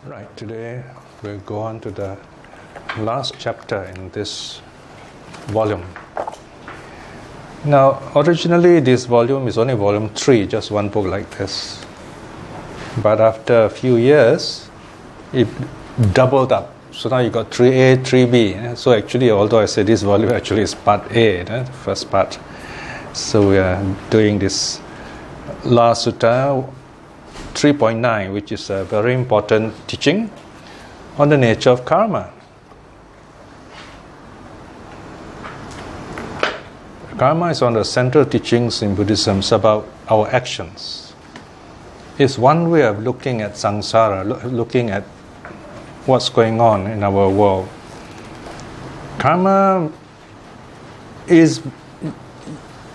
Right, today we'll go on to the last chapter in this volume. Now, originally this volume is only volume 3, just one book like this. But after a few years, it doubled up. So now you got 3A, 3B. So actually, although I say this volume actually is part A, the first part. So we are doing this last sutta, 3.9, which is a very important teaching on the nature of karma. Karma is one of the central teachings in Buddhism. It's about our actions. It's one way of looking at samsara, looking at what's going on in our world. Karma is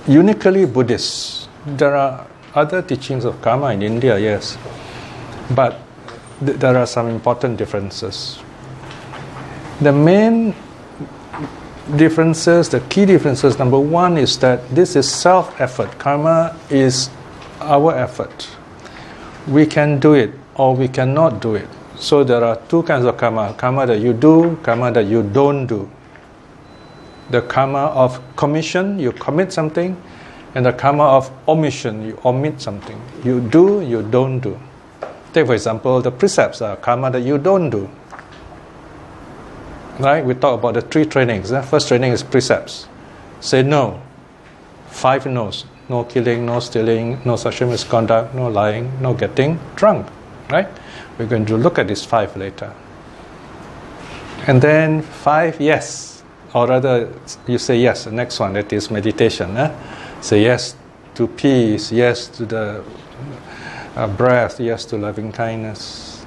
uniquely Buddhist. There are other teachings of karma in India, yes, but there are some important differences. The main differences, the key differences, number one is that this is self-effort. Karma is our effort. We can do it or we cannot do it. So there are two kinds of karma. Karma that you do, karma that you don't do. The karma of commission, you commit something, and the karma of omission, you omit something. You do, you don't do. Take for example, the precepts are karma that you don't do. Right? We talk about the 3 trainings. First training is precepts. Say no. 5 no's. No killing, no stealing, no sexual misconduct, no lying, no getting drunk. Right? We're going to look at these 5 later. And then 5 yes. Or rather, you say yes. The next one, that is meditation. Say yes to peace, yes to the breath, yes to loving kindness.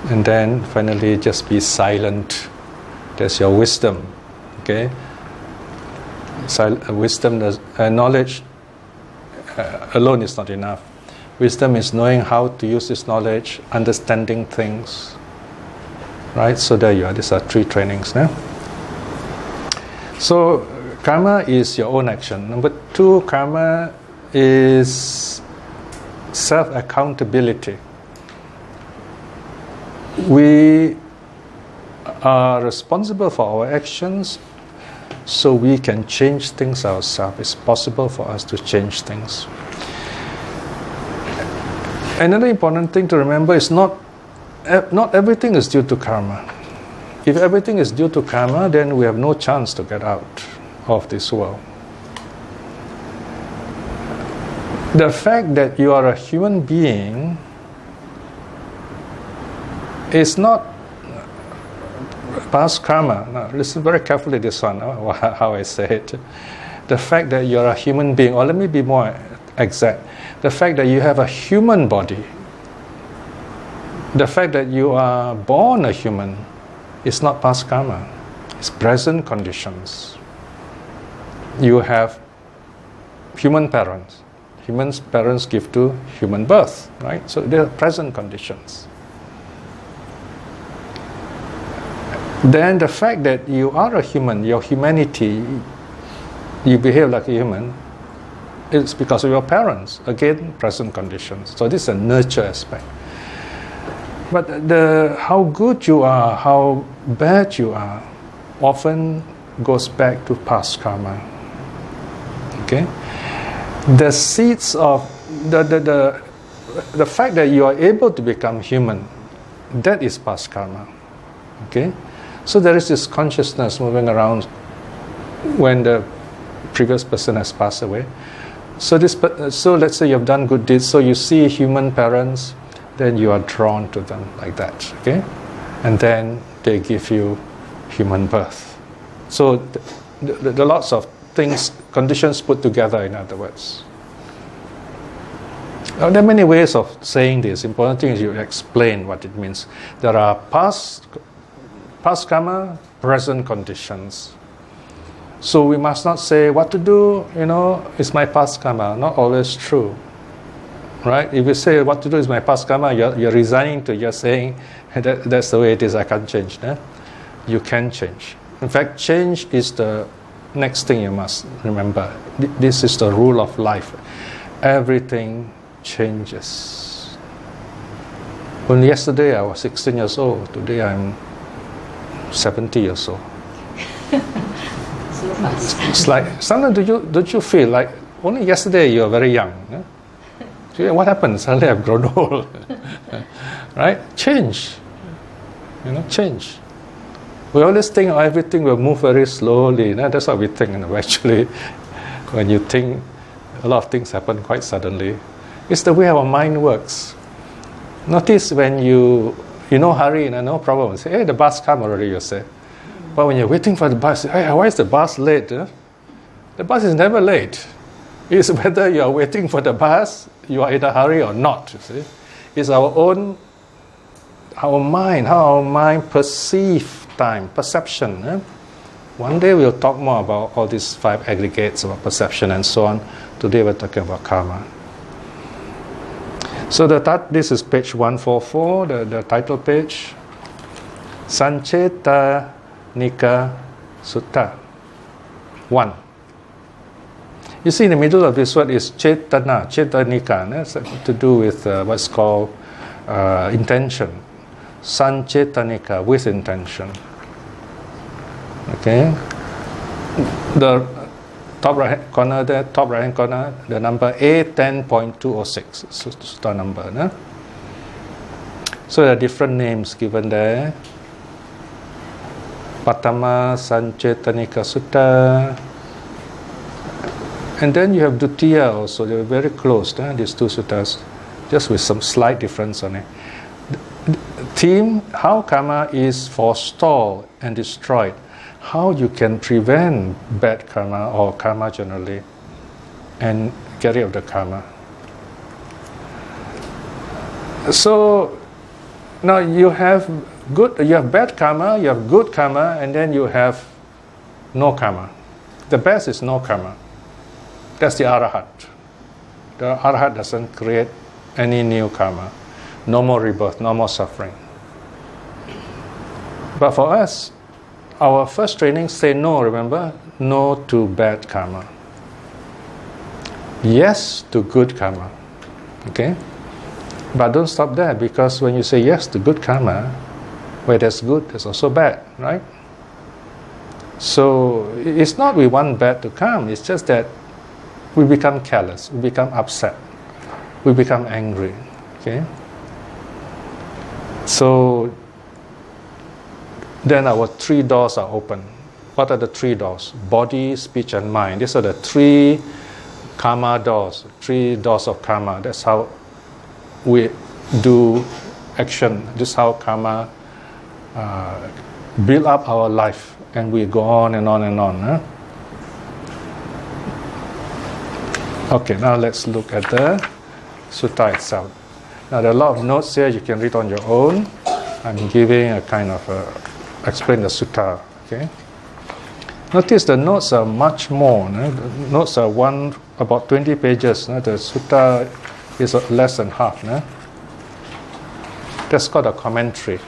And then finally just be silent. That's your wisdom. Okay? Wisdom, knowledge alone is not enough. Wisdom is knowing how to use this knowledge, understanding things. Right? So there you are. These are 3 trainings. So karma is your own action. Number 2, karma is self-accountability. We are responsible for our actions, so we can change things ourselves. It's possible for us to change things. Another important thing to remember is not everything is due to karma. If everything is due to karma, then we have no chance to get out of this world. The fact that you are a human being is not past karma. Now, listen very carefully to this one, how I say it. The fact that you are a human being, or let me be more exact, the fact that you have a human body, the fact that you are born a human, is not past karma. It's present conditions. You have human parents. Human parents give to human birth, right? So they are present conditions. Then the fact that you are a human, your humanity, you behave like a human, it's because of your parents. Again, present conditions. So this is a nurture aspect. But how good you are, how bad you are, often goes back to past karma. Okay? The seeds of the fact that you are able to become human, that is past karma. Okay? So there is this consciousness moving around when the previous person has passed away. So let's say you've done good deeds, so you see human parents, then you are drawn to them like that. Okay? And then they give you human birth. So the lots of things, conditions put together, in other words. Now, there are many ways of saying this. Important thing is you explain what it means. There are past karma, present conditions. So we must not say what to do, it's my past karma. Not always true. Right? If you say what to do is my past karma, you're resigning to, you're saying that's the way it is, I can't change. You can change. In fact, change is the next thing you must remember. This is the rule of life. Everything changes. Only yesterday I was 16 years old. Today I'm 70 years old. So fast. It's like, sometimes don't you feel like only yesterday you were very young? Yeah? So what happened? Suddenly I've grown old. Right? Change. Change. We always think everything will move very slowly. No? That's what we think. Actually, when you think, a lot of things happen quite suddenly. It's the way our mind works. Notice when you hurry and no problem. Say, hey, the bus come already, you say. But when you're waiting for the bus, hey, why is the bus late? Huh? The bus is never late. It's whether you are waiting for the bus, you are in a hurry or not, you see. It's our mind, how our mind perceives time, perception. Eh? One day we'll talk more about all these 5 aggregates about perception and so on. Today we're talking about karma. So this is page 144, the title page. Sancheta Nika Sutta 1. You see in the middle of this word is Chetana, Chetanika. That's to do with what's called intention. Sanchetanika, with intention. Okay? The top right hand corner, the number A10.206, Sutta number. No? So there are different names given there. Patama Sanchetanika Sutta. And then you have Dutiya also. They're very close, these 2 suttas, just with some slight difference on it. Theme, how karma is forestalled and destroyed. How you can prevent bad karma or karma generally and get rid of the karma. So now you have bad karma, you have good karma, and then you have no karma. The best is no karma. That's the Arahat. The Arahat doesn't create any new karma. No more rebirth, no more suffering. But for us, our first training say no, remember? No to bad karma. Yes to good karma. Okay? But don't stop there, because when you say yes to good karma, where there's good, there's also bad, right? So it's not we want bad to come, it's just that we become careless, we become upset, we become angry. Okay? So then our 3 doors are open. What are the 3 doors? Body, speech, and mind. These are the 3 karma doors, 3 doors of karma. That's how we do action. This is how karma build up our life, and we go on and on and on. Huh? Okay, now let's look at the sutta itself. Now there are a lot of notes here you can read on your own. I'm giving a kind of explain the sutta. Okay. Notice the notes are much more. No? The notes are about 20 pages. No? The sutta is less than half. No? That's called a commentary.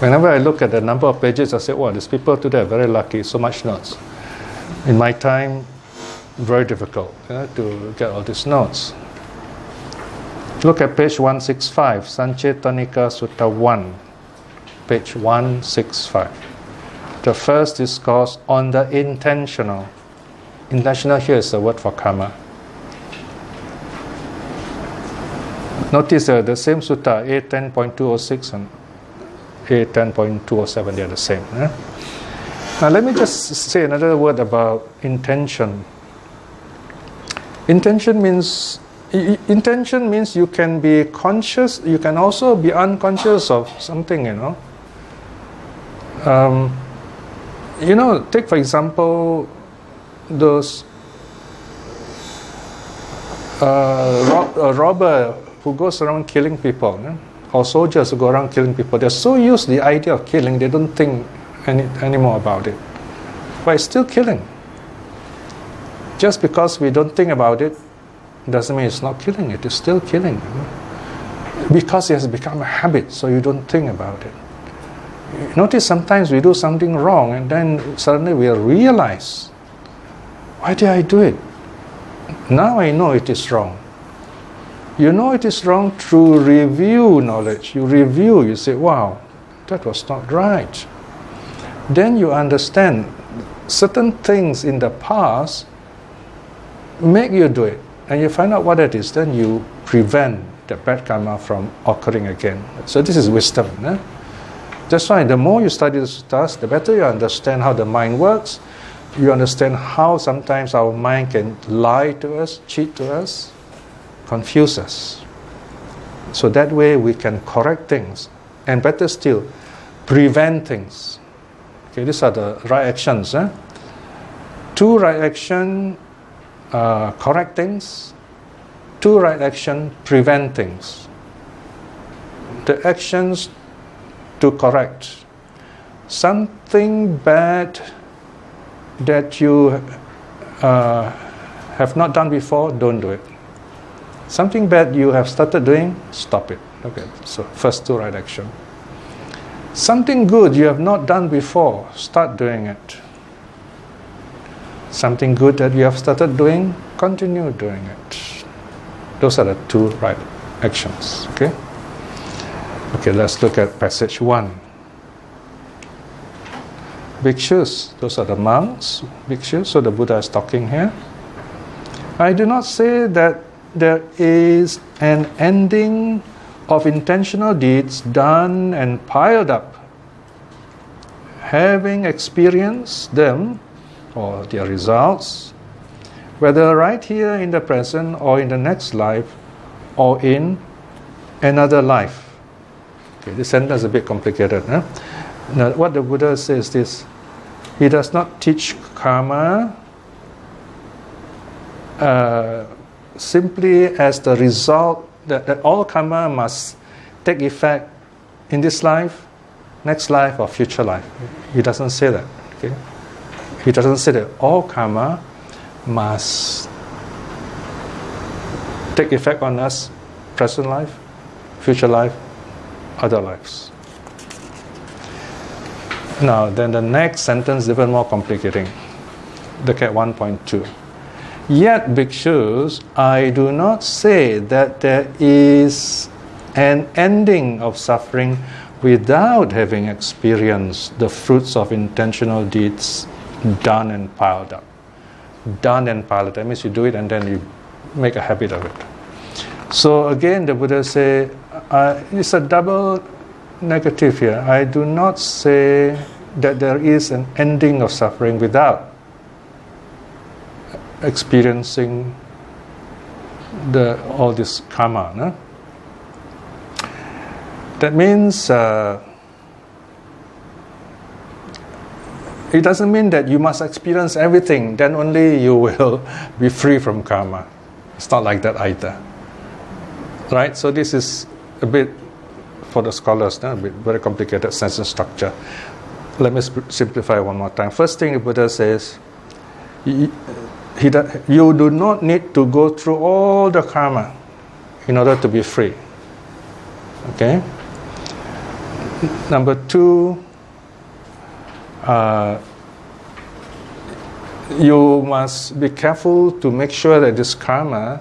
Whenever I look at the number of pages, I say, "Wow, these people today are very lucky. So much notes." In my time, very difficult to get all these notes. Look at page 165, Sanchetanika Sutta 1, page 165. The first discourse on the intentional. Intentional here is the word for karma. Notice the same sutta, A10.206 and A10.207, they are the same. Now let me just say another word about intention. Intention means you can be conscious, you can also be unconscious of something, take for example those a robber who goes around killing people, or soldiers who go around killing people. They're so used to the idea of killing, they don't think anymore about it. But it's still killing. Just because we don't think about it doesn't mean it's not killing, it is still killing. Because it has become a habit, so you don't think about it. Notice sometimes we do something wrong and then suddenly we realize, why did I do it? Now I know it is wrong. You know it is wrong through review knowledge. You review, you say, wow, that was not right. Then you understand certain things in the past make you do it, and you find out what it is, then you prevent the bad karma from occurring again. So this is wisdom. That's why the more you study the suttas, the better you understand how the mind works. You understand how sometimes our mind can lie to us, cheat to us, confuse us. So that way we can correct things, and better still, prevent things. Okay, these are the right actions. Two right action, correct things. Two right action, prevent things. The actions to correct. Something bad that you have not done before, don't do it. Something bad you have started doing, stop it. Okay, so first two right action. Something good you have not done before, start doing it. Something good that you have started doing, continue doing it. Those are the two right actions. Okay? Okay, let's look at passage 1. Bhikshus, those are the monks, bhikshus, so the Buddha is talking here. I do not say that there is an ending of intentional deeds done and piled up. Having experienced them, or their results, whether right here in the present or in the next life or in another life. Okay, this sentence is a bit complicated. Now, what the Buddha says is, he does not teach karma simply as the result that all karma must take effect in this life, next life, or future life. He doesn't say that. Okay? He doesn't say that all karma must take effect on us, present life, future life, other lives. Now, then the next sentence is even more complicating. Look at 1.2. Yet, bhikshus, I do not say that there is an ending of suffering without having experienced the fruits of intentional deeds done and piled up. Done and piled up. That means you do it and then you make a habit of it. So again, the Buddha say, it's a double negative here. I do not say that there is an ending of suffering without experiencing all this karma. No? That means it doesn't mean that you must experience everything, then only you will be free from karma. It's not like that either. Right? So this is a bit, for the scholars, a bit very complicated sentence structure. Let me simplify one more time. First thing the Buddha says, you do not need to go through all the karma in order to be free. Okay? Number 2, you must be careful to make sure that this karma,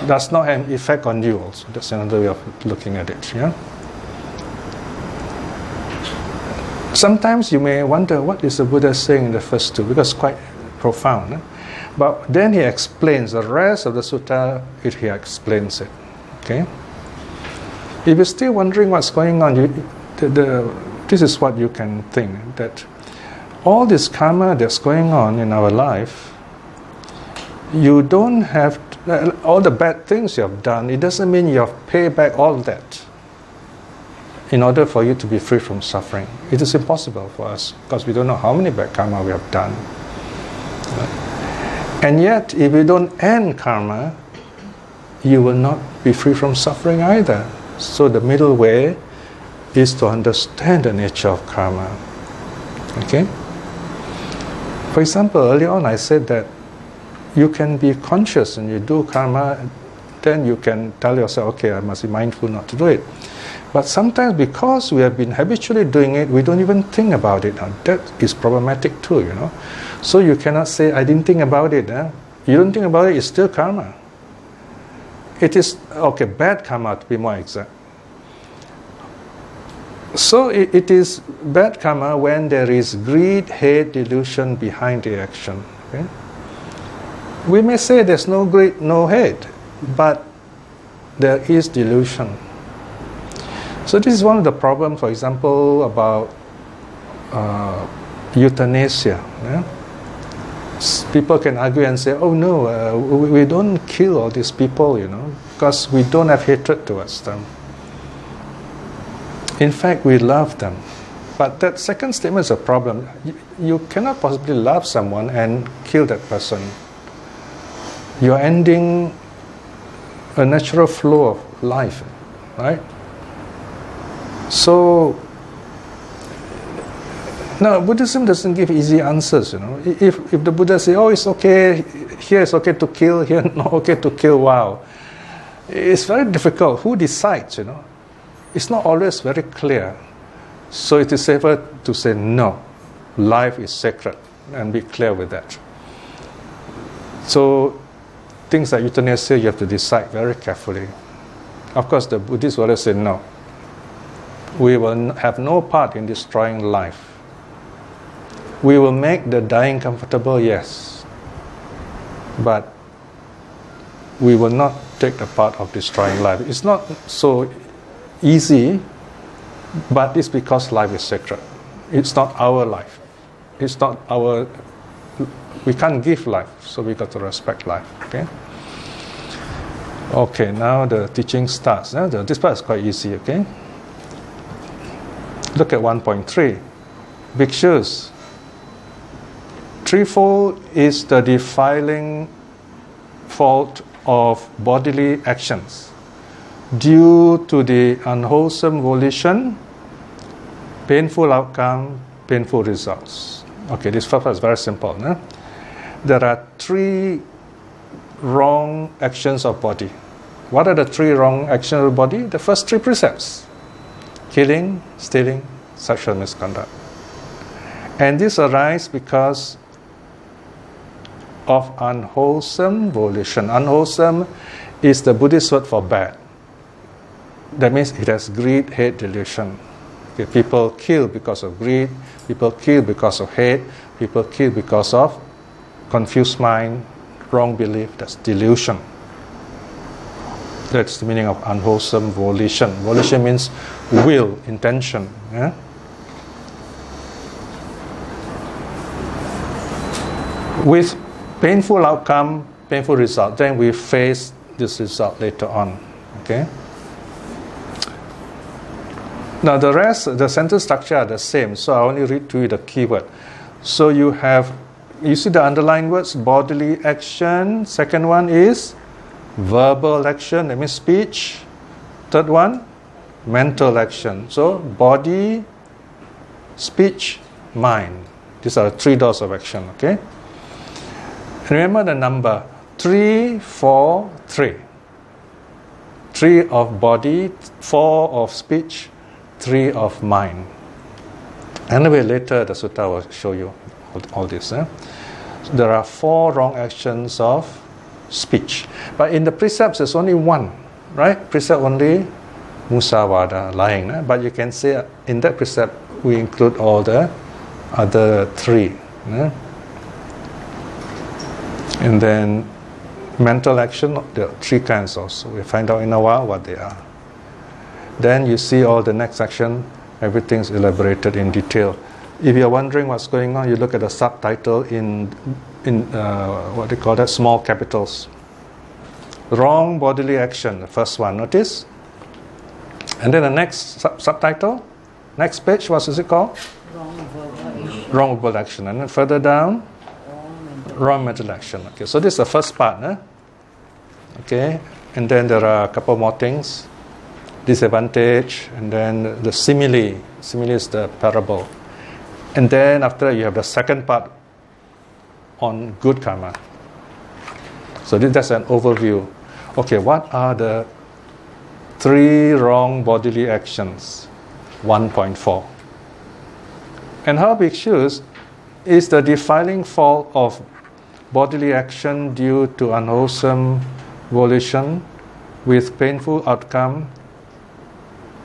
does not have effect on you also. That's another way of looking at it. Yeah? Sometimes you may wonder what is the Buddha saying in the first two, because it's quite profound. But then he explains the rest of the sutta, he explains it. Okay? If you're still wondering what's going on, this is what you can think, that all this karma that's going on in our life, you don't have all the bad things you have done, it doesn't mean you have paid back all that in order for you to be free from suffering. It is impossible for us, because we don't know how many bad karma we have done. And yet, if you don't end karma, you will not be free from suffering either. So the middle way is to understand the nature of karma. Okay? For example, earlier on I said that you can be conscious and you do karma, then you can tell yourself, okay, I must be mindful not to do it. But sometimes because we have been habitually doing it, we don't even think about it. Now, that is problematic too, So you cannot say, I didn't think about it. You don't think about it, it's still karma. It is, okay, bad karma to be more exact. So it is bad karma when there is greed, hate, delusion behind the action. Okay? We may say there's no greed, no hate, but there is delusion. So this is one of the problems, for example, about euthanasia. Yeah? People can argue and say, oh no, we don't kill all these people, because we don't have hatred towards them. In fact, we love them. But that second statement is a problem. You cannot possibly love someone and kill that person. You're ending a natural flow of life, right? So, now Buddhism doesn't give easy answers, If the Buddha says, oh, it's okay, here it's okay to kill, here not okay to kill, wow. It's very difficult. Who decides, It's not always very clear. So it is safer to say no. Life is sacred, and be clear with that. So things like euthanasia, you have to decide very carefully. Of course, the Buddhists will always say no. We will have no part in destroying life. We will make the dying comfortable, yes. But we will not take the part of destroying life. It's not so easy, but it's because life is sacred. It's not our life. It's not our... We can't give life, so we got to respect life, okay? Okay, now the teaching starts. This part is quite easy, okay? Look at 1.3. Bhikshus. Threefold is the defiling fault of bodily actions due to the unwholesome volition, painful outcome, painful results. Okay, this first part is very simple. There are three wrong actions of body. What are the three wrong actions of the body? The first three precepts: killing, stealing, sexual misconduct. And this arises because of unwholesome volition. Unwholesome is the Buddhist word for bad. That means it has greed, hate, delusion. Okay, people kill because of greed, people kill because of hate, people kill because of confused mind, wrong belief. That's delusion. That's the meaning of unwholesome volition. Volition means will, intention. Yeah? With painful outcome, painful result, then we face this result later on. Okay? Now the rest, the sentence structure are the same, so I only read to you the keyword. So you see the underlined words: bodily action. Second one is verbal action, that means speech. Third one, mental action. So body, speech, mind. These are the three doors of action, okay? And remember the number 3, 4, 3. 3 of body, 4 of speech, 3 of mind. Anyway, later the sutta will show you all this. So there are 4 wrong actions of speech. But in the precepts, there's only one, right? Precept only, musavada, lying. But you can say in that precept, we include all the other 3. And then mental action, there are 3 kinds also. We'll find out in a while what they are. Then you see all the next section, everything's elaborated in detail. If you're wondering what's going on, you look at the subtitle in what they call that, small capitals. Wrong bodily action, the first one, notice? And then the next subtitle, next page, what is it called? Wrong verbal action. And then further down, wrong mental action. Okay, so this is the first part. Okay, and then there are a couple more things. Disadvantage, and then the simile. Simile is the parable. And then after you have the second part on good karma. So that's an overview. Okay, what are the 3 wrong bodily actions? 1.4. And how bhikshus is the defiling fault of bodily action due to unwholesome volition with painful outcome,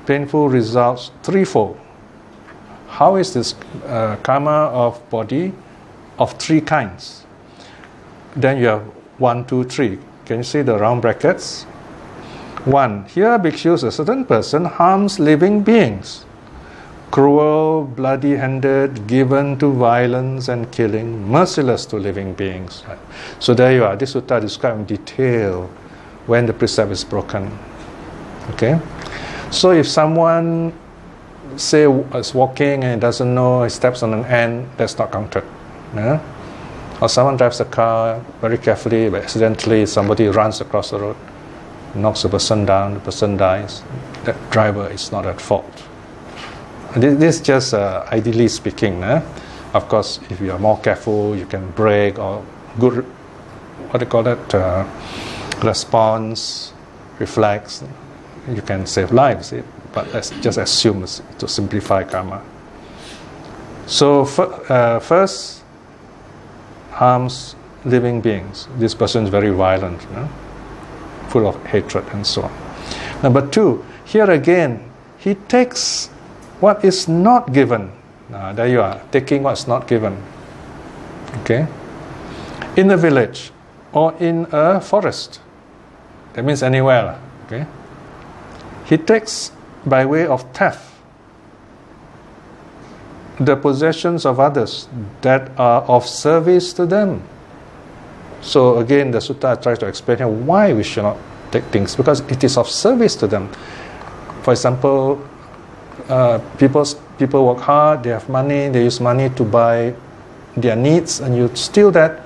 painful results threefold. How is this karma of body of three kinds? Then you have 1, 2, 3. Can you see the round brackets? 1. Here bhikshus, a certain person harms living beings. Cruel, bloody-handed, given to violence and killing, merciless to living beings. So there you are. This sutta describes in detail when the precept is broken. Okay? So if someone, say, is walking and doesn't know, he steps on an ant, that's not counted. Yeah? Or someone drives a car very carefully, but accidentally somebody runs across the road, knocks the person down, the person dies. That driver is not at fault. This is just ideally speaking. Of course, if you are more careful, you can brake or good, what do you call that, response, reflex, you can save lives. But let's just assume to simplify karma. So first, harms living beings. This person is very violent, full of hatred and so on. Number 2, here again, he takes what is not given. There you are, taking what's not given. Okay? In a village or in a forest. That means anywhere. Okay? He takes by way of theft the possessions of others that are of service to them. So again, the sutta tries to explain here why we should not take things, because it is of service to them. For example, people work hard, they have money, they use money to buy their needs, and you steal that,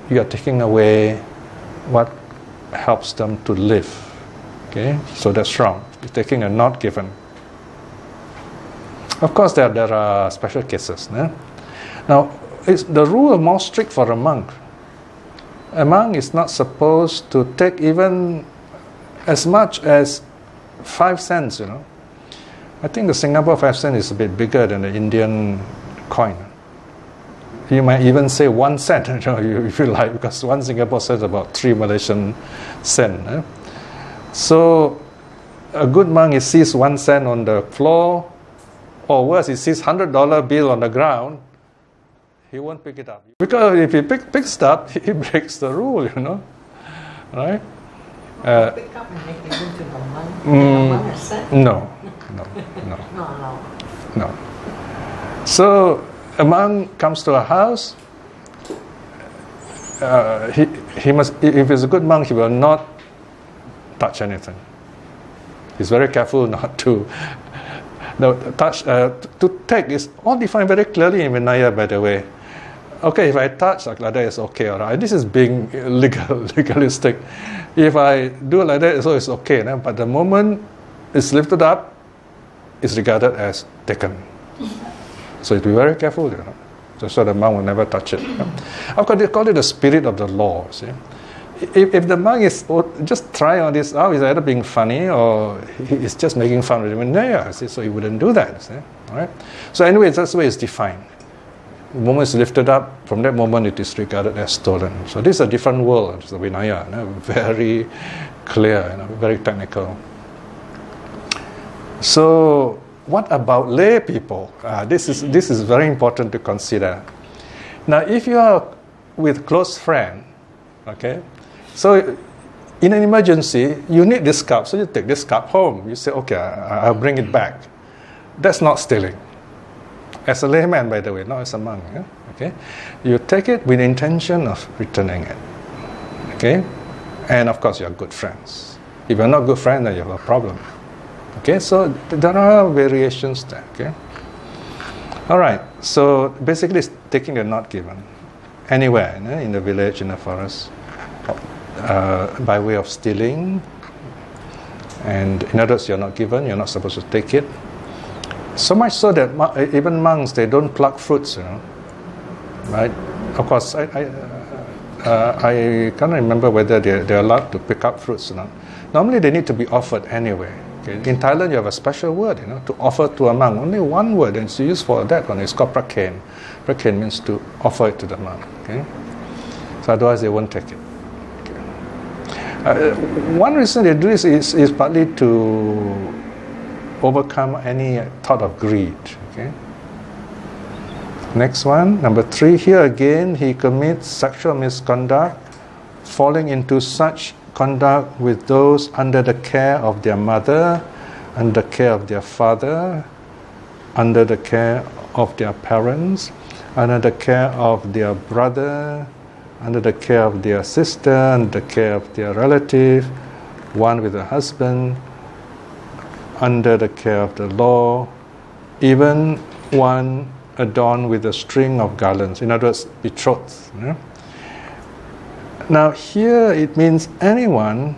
you are taking away what helps them to live. Okay, so that's wrong. You're taking a not given. Of course, there are special cases. Now, is the rule more strict for a monk? A monk is not supposed to take even as much as 5 cents. I think the Singapore 5 cent is a bit bigger than the Indian coin. You might even say 1 cent, if you like, because 1 Singapore cent is about 3 Malaysian cent. So, a good monk, he sees 1 cent on the floor, or worse, he sees $100 bill on the ground, he won't pick it up. Because if he picks it up, he breaks the rule, right? Pick up and make it into the monk a cent? No. No. So a monk comes to a house. He must. If he's a good monk, he will not touch anything. He's very careful not to. To take is all defined very clearly in Vinaya, by the way. Okay, if I touch like that, it's okay, all right. This is being legalistic. If I do it like that, so it's okay. But the moment it's lifted up, it's regarded as taken. So you have to be very careful, so the monk will never touch it. Of course, they call it the spirit of the law. See? If the monk is just trying all this out, he's either being funny or he's just making fun of him. So he wouldn't do that. See? All right? So anyway, that's the way it's defined. The moment it's lifted up, from that moment it is regarded as stolen. So this is a different world. It's the Vinaya, very clear, very technical. So what about lay people? This is very important to consider. Now, if you are with close friend, okay, so in an emergency, you need this cup, so you take this cup home. You say, okay, I'll bring it back. That's not stealing. As a layman, by the way, not as a monk. Okay, you take it with the intention of returning it. Okay, and of course you are good friends. If you're not good friends, then you have a problem. Okay, so there are variations there. Okay, all right. So basically, it's taking the not given anywhere in the village, in the forest, by way of stealing. And in other words, you're not given. You're not supposed to take it. So much so that even monks, they don't pluck fruits, right? Of course, I can't remember whether they're allowed to pick up fruits or not. Normally, they need to be offered anyway. Okay? In Thailand, you have a special word, to offer to a monk. Only one word, and it's used for that one. It's called praken. Praken means to offer it to the monk. Okay? So otherwise they won't take it. One reason they do this is partly to overcome any thought of greed. Okay. Next one, number 3. Here again, he commits sexual misconduct, falling into such conduct with those under the care of their mother, under the care of their father, under the care of their parents, under the care of their brother, under the care of their sister, under the care of their relative, one with a husband, under the care of the law, even one adorned with a string of garlands. In other words, betrothed. Yeah? Now here it means anyone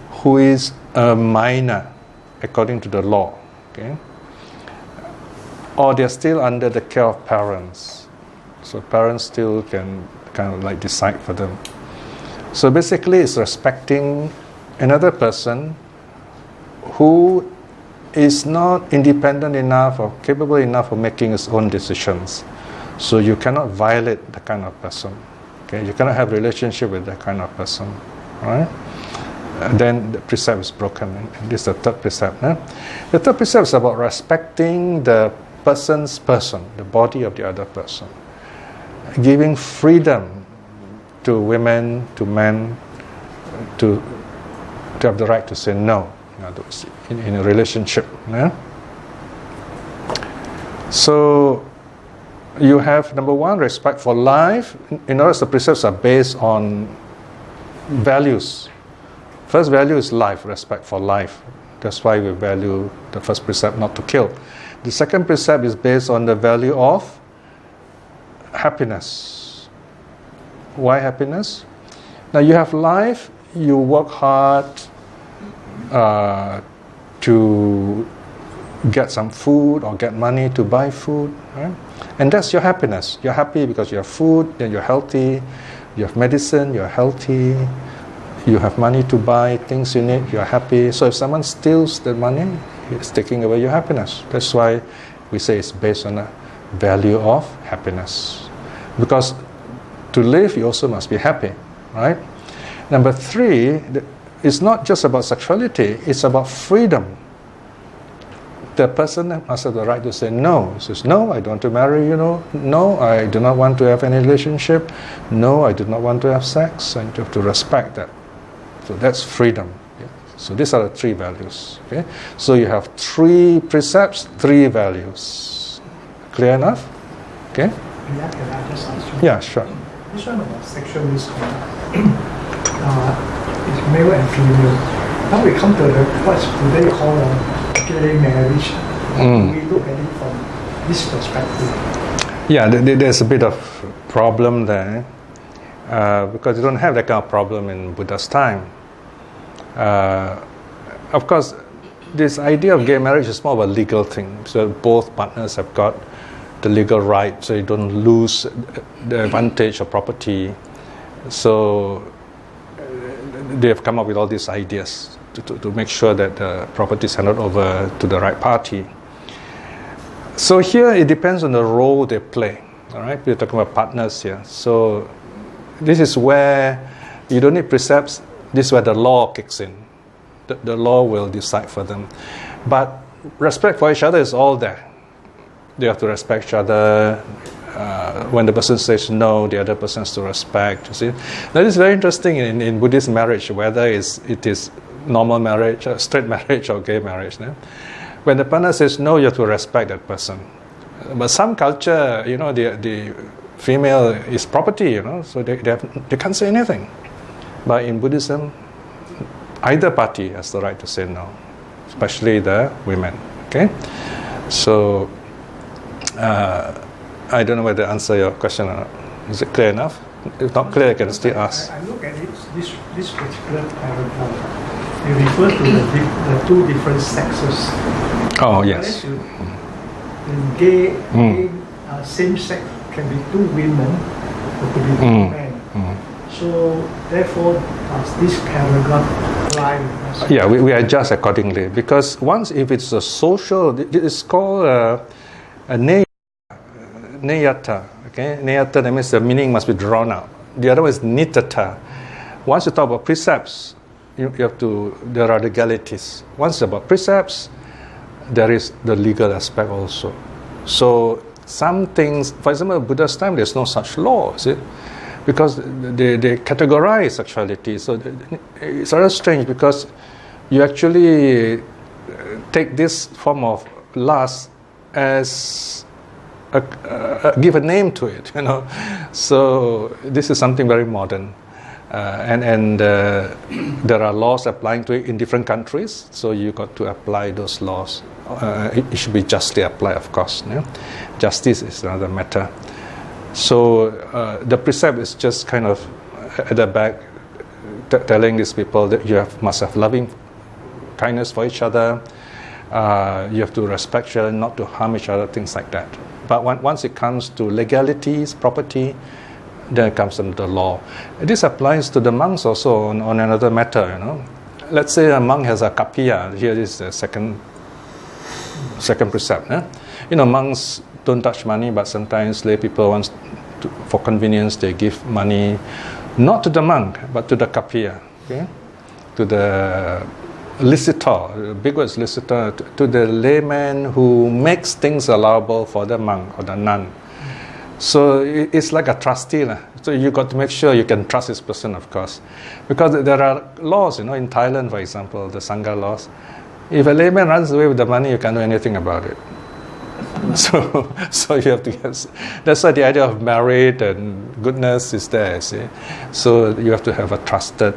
who is a minor according to the law, okay? Or they're still under the care of parents. So parents still can kind of like decide for them. So basically it's respecting another person who is not independent enough or capable enough of making his own decisions. So you cannot violate the kind of person. Okay, you cannot have a relationship with that kind of person. Right? Then the precept is broken. This is the third precept. The third precept is about respecting the person's person, the body of the other person. Giving freedom to women, to men, to have the right to say no. In a relationship. Yeah? So you have, number 1, respect for life. In other words, the precepts are based on values. First value is life, respect for life. That's why we value the first precept, not to kill. The second precept is based on the value of happiness. Why happiness? Now you have life, you work hard to get some food or get money to buy food, right? And that's your happiness. You're happy because you have food, then you're healthy, you have medicine, you're healthy, you have money to buy things you need, you're happy. So if someone steals the money, it's taking away your happiness. That's why we say it's based on a value of happiness. Because to live, you also must be happy, right? Number 3, it's not just about sexuality, it's about freedom. The person must have the right to say no. He says, no, I don't want to marry you. No, I do not want to have any relationship. No, I do not want to have sex. And you have to respect that. So that's freedom. Yeah? So these are the 3 values. Okay? So you have 3 precepts, 3 values. Clear enough? Okay? Can I just ask you? Yeah, sure. This one about sexual misconduct. It's male and female. Now we come to what today call gay marriage. We look at it from this perspective. Yeah, there's a bit of problem there because you don't have that kind of problem in Buddha's time. Of course, this idea of gay marriage is more of a legal thing. So both partners have got the legal right, so you don't lose the advantage of property. So they have come up with all these ideas to make sure that the property is handed over to the right party. So here it depends on the role they play. All right, we're talking about partners here. So this is where you don't need precepts. This is where the law kicks in. The law will decide for them. But respect for each other is all there. They have to respect each other. When the person says no, the other person has to respect. You see, that is very interesting in Buddhist marriage, whether it is normal marriage, straight marriage, or gay marriage. No? When the partner says no, you have to respect that person. But some culture, the female is property, so they can't say anything. But in Buddhism, either party has the right to say no, especially the women. Okay, so. I don't know whether to answer your question or not. Is it clear enough? If not clear, I can still ask. I look at it, this particular paragraph. It refers to the 2 different sexes. Oh, yes. In gay, same sex can be 2 women or could be 2 men. So therefore, does this paragraph apply with us? Yeah, we adjust accordingly. Because once, if it's a social, it's called a neyata. Okay, neyata, that means the meaning must be drawn out. The other one is nitata. Once you talk about precepts, you have to. There are legalities. Once it's about precepts, there is the legal aspect also. So some things, for example, in Buddha's time, there's no such law, see? Because they categorize sexuality. So it's rather strange because you actually take this form of lust as give a name to it, you know. So this is something very modern, and there are laws applying to it in different countries. So you got to apply those laws. It should be justly applied, of course. You know? Justice is another matter. So the precept is just kind of at the back, telling these people that you must have loving kindness for each other. You have to respect each other, not to harm each other, things like that. But once it comes to legalities, property, then it comes under the law. This applies to the monks also on another matter. You know, let's say a monk has a kapiya. Here is the second precept. You know, monks don't touch money, but sometimes lay people want for convenience they give money, not to the monk but to the kapiya, okay? To the licitor. The big word is licitor, to the layman who makes things allowable for the monk or the nun. So it's like a trustee. So you got to make sure you can trust this person, of course, because there are laws. You know, in Thailand, for example, the Sangha laws. If a layman runs away with the money, you can't do anything about it. So you have to guess. That's why the idea of merit and goodness is there. See, so you have to have a trusted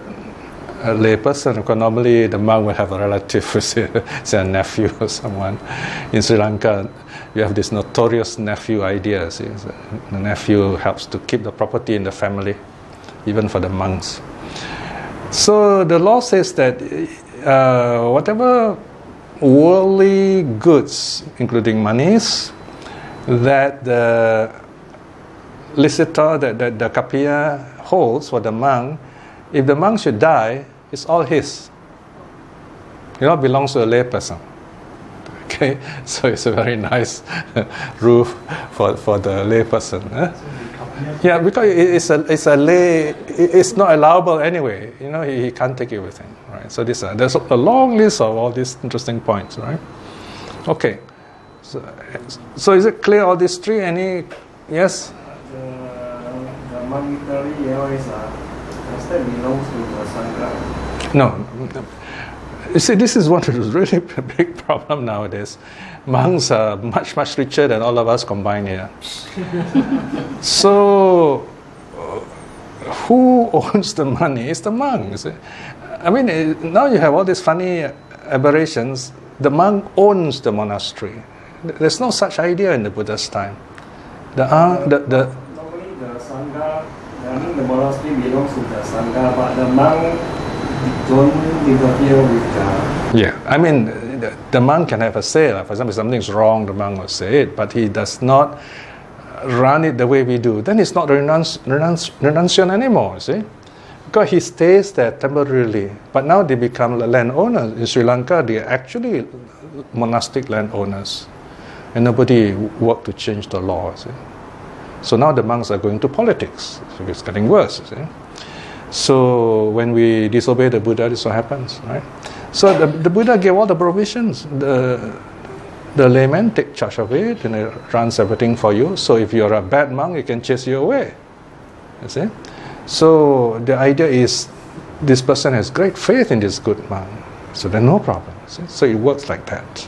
lay person. Because normally the monk will have a relative, say a nephew or someone. In Sri Lanka, you have this notorious nephew idea. See, so the nephew helps to keep the property in the family, even for the monks. So the law says that whatever worldly goods, including monies, that the licitor, that the kapiya holds for the monk, if the monk should die, it's all his. It all belongs to a lay person. Okay, so it's a very nice rule for the lay person. Yeah, because it's a lay. It's not allowable anyway. You know, he can't take it with him, right? So there's a long list of all these interesting points, right? Okay. So is it clear all these three? Any? Yes. The monetary always does that belongs to the sangha? No. You see, this is one of the really big problem nowadays. Monks are much richer than all of us combined here. So, who owns the money? It's the monk. See? I mean, now you have all these funny aberrations. The monk owns the monastery. There's no such idea in the Buddha's time. Normally the sangha, the monastery belongs to the sangha, but the monk don't interfere with the... Yeah, I mean, the monk can have a say. For example, if something's wrong, the monk will say it, but he does not run it the way we do. Then it's not renunciation anymore, see? Because he stays there temporarily. But now they become landowners. In Sri Lanka, they are actually monastic landowners. And nobody worked to change the law, see? So now the monks are going to politics. So it's getting worse, see? So when we disobey the Buddha, this is what happens, right? So the Buddha gave all the provisions. The layman take charge of it and it runs everything for you. So if you're a bad monk, it can chase you away. You see? So the idea is this person has great faith in this good monk. So there's no problem. See? So it works like that.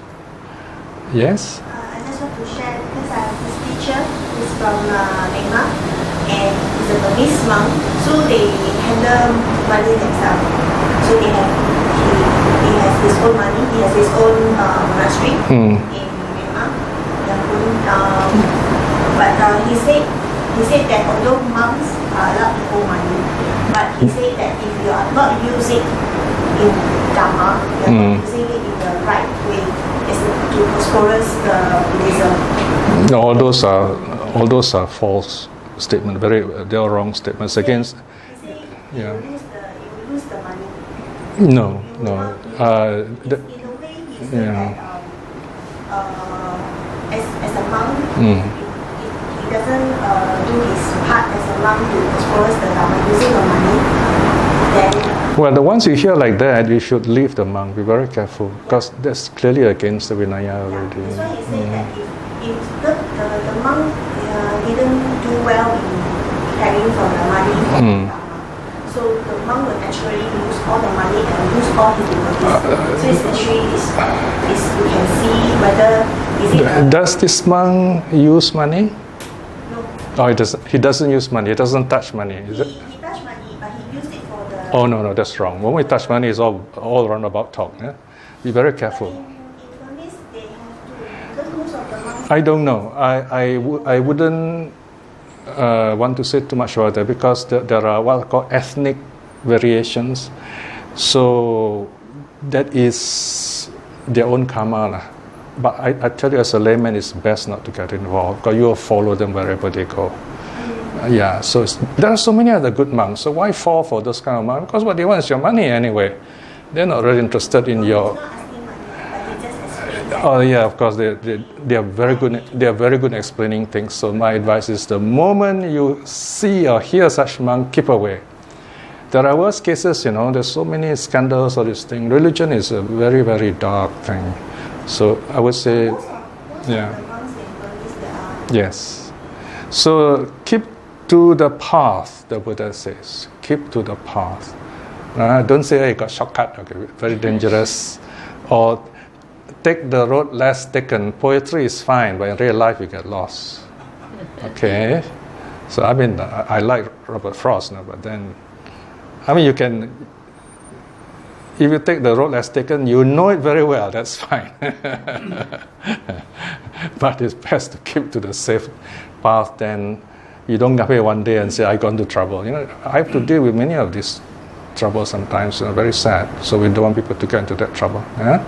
Yes? I just want to share because this teacher is from Myanmar and he's a Burmese monk. So they handle money themselves. So he has his own money. He has his own monastery in Myanmar. But he said that although monks are allowed to hold money, but he said that if you are not using in Dharma, you are not using it in the right way, it's to prosperous the Buddhism. No, all those are false statements. They are wrong statements against. He said Yeah. you will lose the money. No. In a way, he said that as a monk, he doesn't do his part as a monk to prosper towards the government using the money, then Well, the ones you hear like that, you should leave the monk. Be very careful, because that's clearly against the Vinaya already. that's why he said that if the monk didn't do well in preparing for the money for the Dharma, so the monk will naturally lose all the money and lose all his devotees. So it's actually is you can see whether is it Does this monk use money? no. Oh, he doesn't use money. He doesn't touch money. Is it? He touched money, but he used it for the. Oh no, that's wrong. When we touch money, it's all roundabout talk. Yeah? Be very careful. In Burmese, they have to, because most of the monks. I don't know. I wouldn't want to say too much about that, because there are what are called ethnic variations. So that is their own karma. Lah. But I tell you, as a layman, it's best not to get involved, because you will follow them wherever they go. Yeah, so there are so many other good monks. So why fall for those kind of monks? Because what they want is your money anyway. They're not really interested in your. He's not asking money, but he just explains that. Oh yeah, of course they are very good. They are very good at explaining things. So my advice is, the moment you see or hear such monk, keep away. There are worse cases, There's so many scandals or this thing. Religion is a very, very dark thing. So I would say, Most yeah. of the monks in Burmese, they are. Yes. So keep to the path, the Buddha says. Keep to the path. Don't say, hey, got shortcut, okay, very dangerous. Or take the road less taken. Poetry is fine, but in real life you get lost. Okay? So I like Robert Frost, but then, you can, if you take the road less taken, you know it very well, that's fine. But it's best to keep to the safe path, then you don't get away one day and say, I got into trouble. I have to deal with many of these troubles sometimes, very sad. So we don't want people to get into that trouble. Yeah?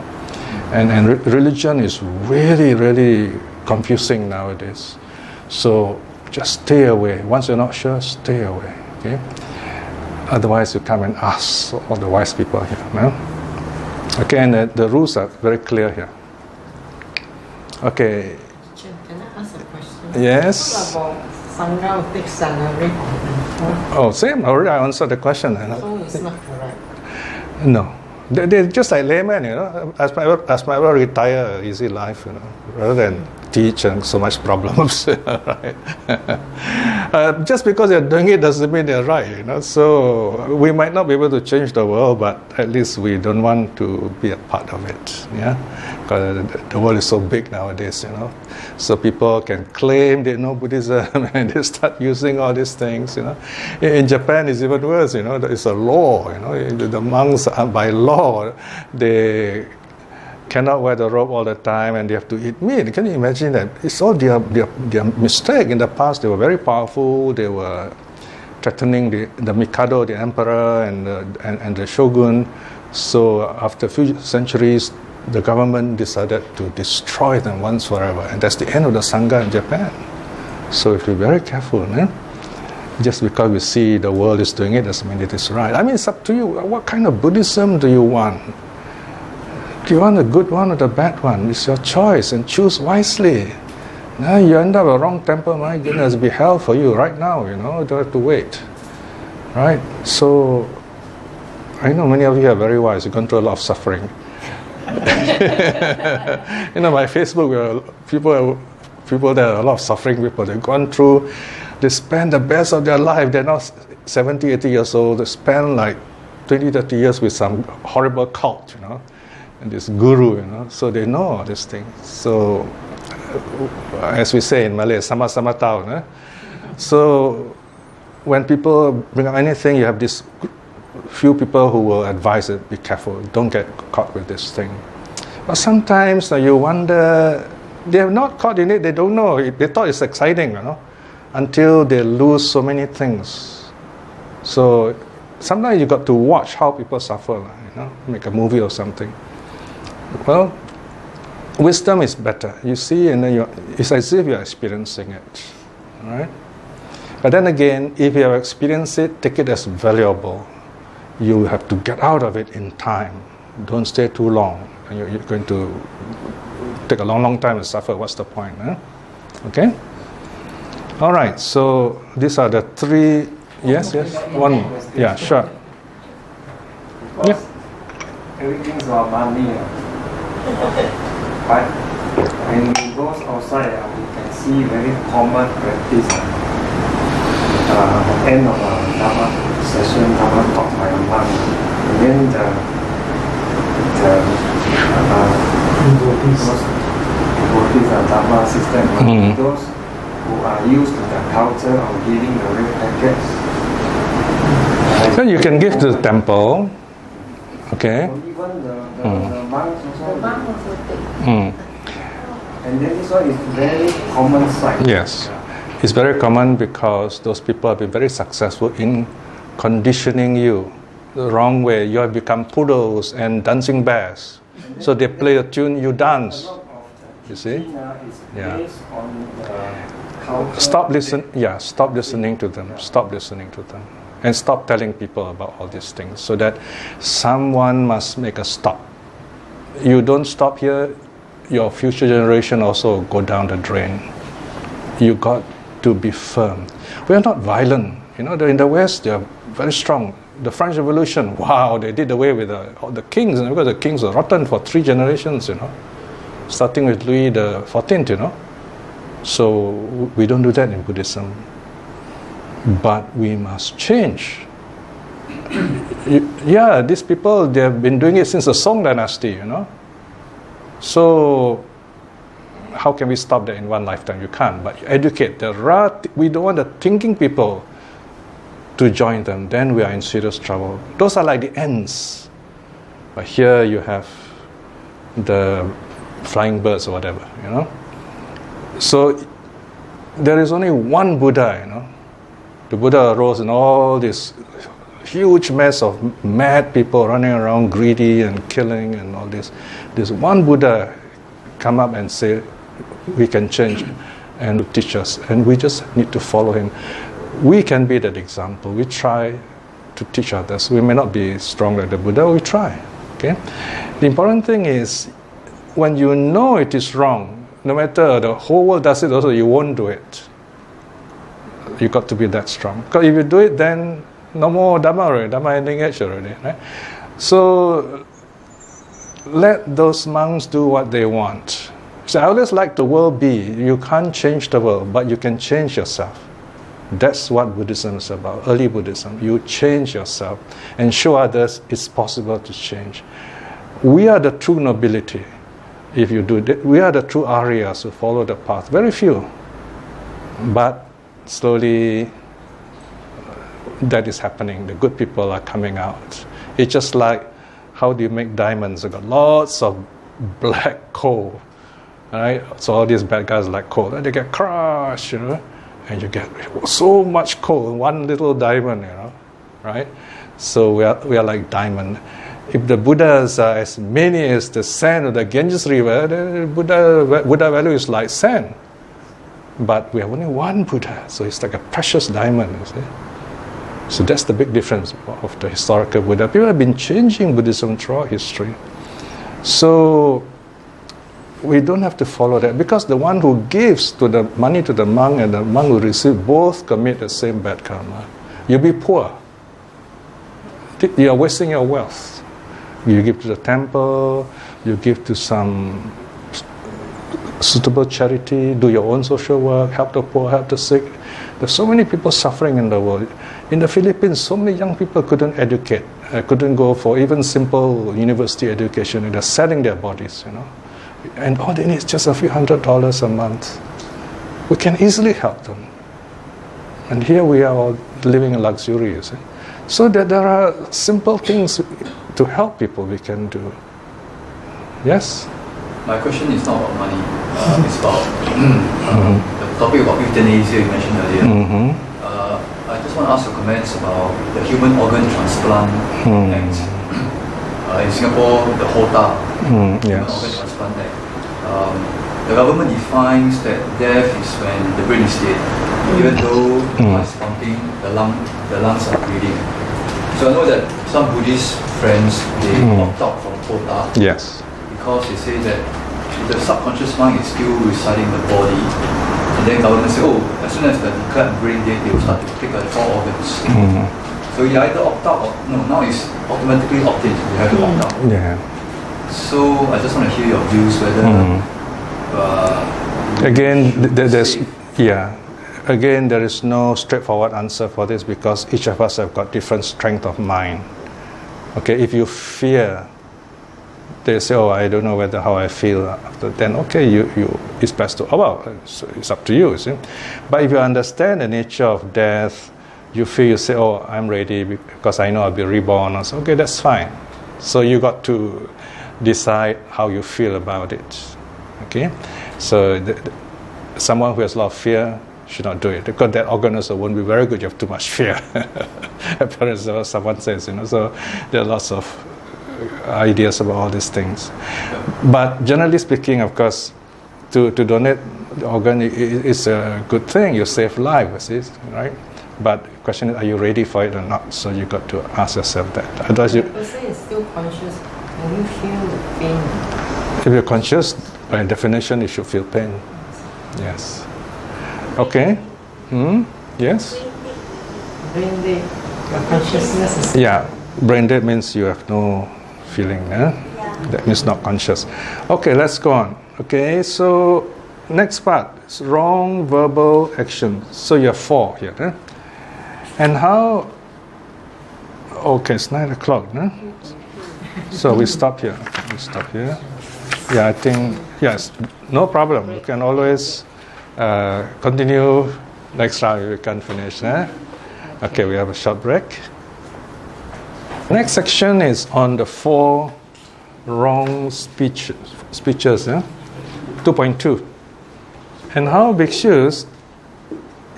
And religion is really, really confusing nowadays. So just stay away. Once you're not sure, stay away. Okay? Otherwise, you come and ask all the wise people here. No? Okay, and the rules are very clear here. Okay. Can I ask a question? Yes. What about Sangha fixed salary for Oh, same. Already I answered the question. So it's not correct. No. They're just like laymen, As my retire, easy life, rather than teach and so much problems, right? Just because they're doing it doesn't mean they're right, So we might not be able to change the world, but at least we don't want to be a part of it, yeah? Because the world is so big nowadays, So people can claim they know Buddhism and they start using all these things, In Japan, it's even worse, It's a law, The monks are by law, they cannot wear the robe all the time and they have to eat meat. Can you imagine that? It's all their mistake. In the past, they were very powerful. They were threatening the Mikado, the emperor, and the shogun. So after a few centuries, the government decided to destroy them once forever. And that's the end of the Sangha in Japan. So if you're very careful, just because we see the world is doing it doesn't mean it is right. It's up to you. What kind of Buddhism do you want? Do you want a good one or the bad one? It's your choice, and choose wisely. Now you end up a wrong temper, my goodness, it'll be hell for you right now, You don't have to wait. Right? So, I know many of you are very wise. You've gone through a lot of suffering. My Facebook, people that are a lot of suffering people. They've gone through, they spend the best of their life. They're now 70, 80 years old. They spend like 20, 30 years with some horrible cult, and this guru, so they know all these things. So, as we say in Malay, sama-sama tahu. So, when people bring up anything, you have this few people who will advise it, be careful, don't get caught with this thing. But sometimes you wonder, they have not caught in it, they don't know, they thought it's exciting, until they lose so many things. So, sometimes you got to watch how people suffer, make a movie or something. Well, wisdom is better. You see, and then it's as if you're experiencing it, right? But then again, if you have experienced it, take it as valuable. You have to get out of it in time. Don't stay too long. And you're going to take a long, long time to suffer. What's the point? Okay? All right, so these are the three Yes, yes. One. Yeah, sure. Because everything's about money. But when we go outside, we can see very common practice. End of a Dharma session, Dharma talk by a monk. And then the devotees are Dharma system. Those who are used to the culture of giving the red packets. So you can give to the temple. Okay. So even the monks also. Mm. And then this one is very common sight. Yes. It's very common because those people have been very successful in conditioning you the wrong way. You have become poodles and dancing bears. So they play a tune, you dance. You see? Yeah. Stop listening to them. Stop listening to them. And stop telling people about all these things. So that someone must make a stop. You don't stop here, your future generation also go down the drain. You got to be firm. We are not violent. You know, in the West, they are very strong. The French Revolution, wow, they did away with all the kings, because the kings were rotten for 3 generations, you know, starting with Louis the 14th, you know. So we don't do that in Buddhism. But we must change. Yeah, these people, they have been doing it since the Song dynasty, you know. So how can we stop that in one lifetime? You can't. But you educate we don't want the thinking people to join them. Then we are in serious trouble. Those are like the ants. But here you have the flying birds or whatever, you know. So there is only one Buddha, you know. The Buddha arose in all this huge mess of mad people running around greedy and killing and all this. This one Buddha come up and say, we can change and teach us, and we just need to follow him. We can be that example. We try to teach others. We may not be strong like the Buddha, we try. Okay? The important thing is, when you know it is wrong, no matter the whole world does it also, you won't do it. You got to be that strong. Because if you do it, then no more Dhamma already, Dhamma ending age already. Right? So let those monks do what they want. So I always like the world be. You can't change the world, but you can change yourself. That's what Buddhism is about, early Buddhism. You change yourself and show others it's possible to change. We are the true nobility. If you do that, we are the true Aryas who follow the path. Very few. But slowly that is happening. The good people are coming out. It's just like, how do you make diamonds? You've got lots of black coal. Right? So all these bad guys like coal. They get crushed, you know. And you get so much coal in one little diamond, you know, right? So we are like diamond. If the Buddhas are as many as the sand of the Ganges River, the Buddha value is like sand. But we have only one Buddha, so it's like a precious diamond, you see. So that's the big difference of the historical Buddha. People have been changing Buddhism throughout history. So we don't have to follow that, because the one who gives to the money to the monk and the monk who receives both commit the same bad karma. You'll be poor. You are wasting your wealth. You give to the temple, you give to some suitable charity, do your own social work, help the poor, help the sick. There's so many people suffering in the world. In the Philippines, so many young people couldn't educate, couldn't go for even simple university education. They're selling their bodies, you know. And all they need is just a few $100s a month. We can easily help them. And here we are all living in luxury, you see. So that there are simple things to help people we can do. Yes? My question is not about money. It's about the topic about euthanasia you mentioned earlier. I just want to ask your comments about the Human Organ Transplant Act. In Singapore, the HOTA, Human Organ Transplant Act. The government defines that death is when the brain is dead, even though the heart is pumping, the lungs are breathing. So I know that some Buddhist friends, they opt out from HOTA. Yes. Because they say that the subconscious mind is still residing in the body, And then government say, oh, as soon as the declared brain dead, they will start to take the 4 organs. So you either opt out or no, now it's automatically opt in. You have to opt out. Yeah. So I just want to hear your views whether Again, there's Again, there is no straightforward answer for this because each of us have got different strength of mind. Okay, if you fear, they say, "Oh, I don't know how I feel." Then, okay, you it's best to. Oh, well, it's up to you. See? But if you understand the nature of death, you say, "Oh, I'm ready because I know I'll be reborn." I say, okay, that's fine. So you got to decide how you feel about it. Okay, so someone who has a lot of fear should not do it because that organ also won't be very good. You have too much fear. Apparently, someone says, so there are lots of ideas about all these things. But generally speaking, of course, to donate the organ is a good thing. You save lives, right? But the question is, are you ready for it or not? So you got to ask yourself that. Otherwise, the person is still conscious. Can you feel the pain? If you're conscious, by definition, you should feel pain. Yes. Okay. Yes. Brain dead. Your consciousness is. Yeah. Brain dead means you have no feeling. That means not conscious. Okay, let's go on. Okay, so next part is wrong verbal action. So you have 4 here. And how? Okay, it's 9 o'clock. So we stop here. Yeah, I think yes, no problem. You can always continue next round if you can't finish. Okay, we have a short break. Next section is on the 4 wrong speeches. 2.2. And how bhikshus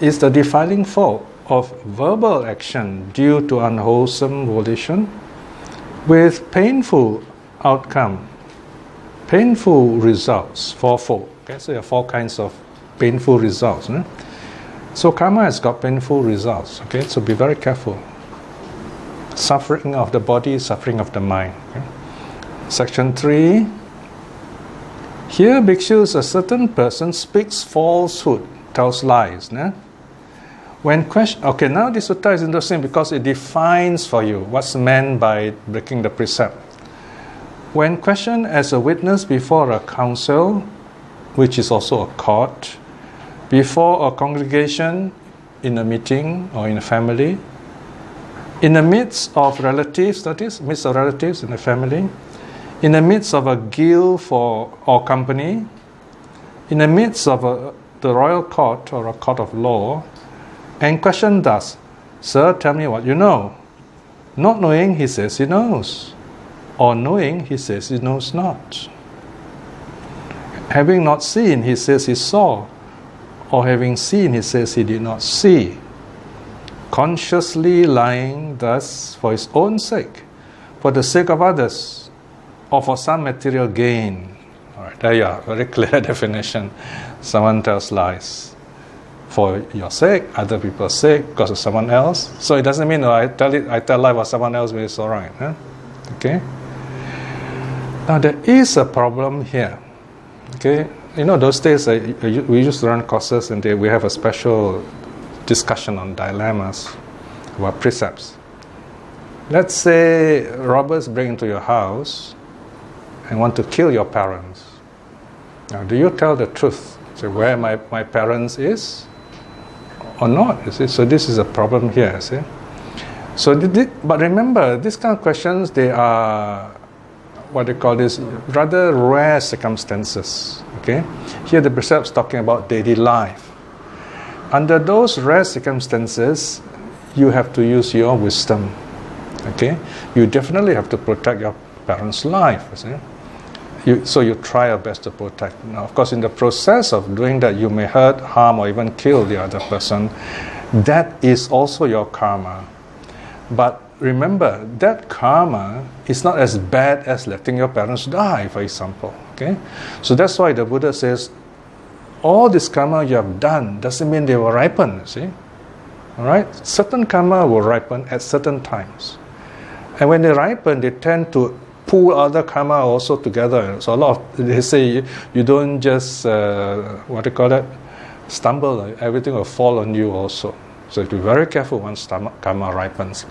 is the defiling fault of verbal action due to unwholesome volition with painful outcome, painful results, 4-fold. Okay, so there are 4 kinds of painful results. So karma has got painful results. Okay, so be very careful. Suffering of the body, suffering of the mind. Okay? Section 3. Here, bhikshus, a certain person speaks falsehood, tells lies. When okay, now this sutta is interesting because it defines for you what's meant by breaking the precept. When questioned as a witness before a council, which is also a court, before a congregation, in a meeting or in a family, in the midst of relatives, that is, midst of relatives in the family, in the midst of a guild or company, in the midst of the royal court or a court of law, and question thus, "Sir, tell me what you know." Not knowing, he says he knows. Or knowing, he says he knows not. Having not seen, he says he saw. Or having seen, he says he did not see. Consciously lying thus for his own sake, for the sake of others, or for some material gain. All right, there you are, very clear definition. Someone tells lies for your sake, other people's sake, because of someone else. So it doesn't mean I tell lie for someone else, but it's all right. Okay. Now there is a problem here. Okay, those days we used to run courses, and we have a special discussion on dilemmas about precepts. Let's say robbers break into your house and want to kill your parents. Now, do you tell the truth? Say where my parents is or not? You see? So this is a problem here. See? So, but remember, these kind of questions, they are what they call this rather rare circumstances. Okay, here the precepts talking about daily life. Under those rare circumstances, you have to use your wisdom. Okay, you definitely have to protect your parents' life. So you try your best to protect. Now, of course, in the process of doing that, you may hurt, harm, or even kill the other person. That is also your karma. But remember, that karma is not as bad as letting your parents die, for example. Okay, so that's why the Buddha says, all this karma you have done doesn't mean they will ripen. See, all right? Certain karma will ripen at certain times, and when they ripen, they tend to pull other karma also together. So a lot of they say you don't just stumble, everything will fall on you also. So you have to be very careful once karma ripens.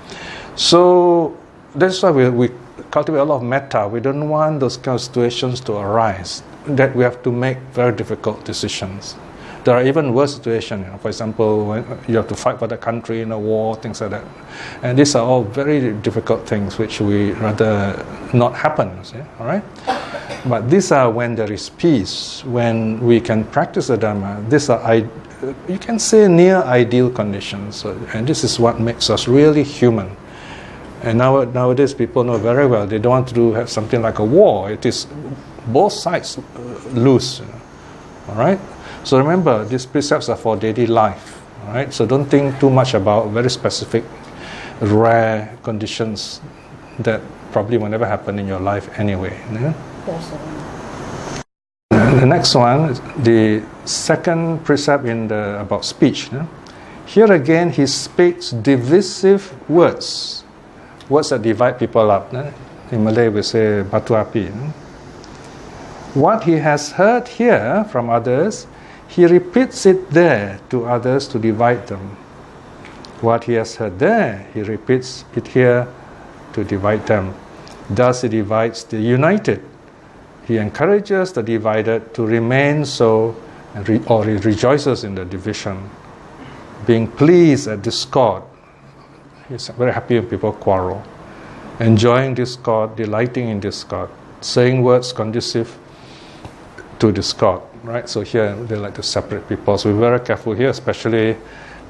So that's why we cultivate a lot of metta. We don't want those kind of situations to arise, that we have to make very difficult decisions. There are even worse situations. For example, when you have to fight for the country in a war, things like that. And these are all very difficult things which we rather not happen. See? All right? But these are when there is peace, when we can practice the Dhamma. These are, you can say, near ideal conditions. So, and this is what makes us really human. And nowadays people know very well they don't want to have something like a war. It is both sides lose. All right? So remember, these precepts are for daily life. All right? So don't think too much about very specific, rare conditions that probably will never happen in your life anyway. Yeah? The next one is the second precept about speech. Yeah? Here again, he speaks divisive words that divide people up. Yeah? In Malay, we say batu api. Yeah? What he has heard here from others, he repeats it there to others to divide them. What he has heard there, he repeats it here to divide them. Thus he divides the united. He encourages the divided to remain so, or he rejoices in the division. Being pleased at discord. He's very happy when people quarrel. Enjoying discord, delighting in discord. Saying words conducive to discord. Right? So here they like to separate people. So we're very careful here, especially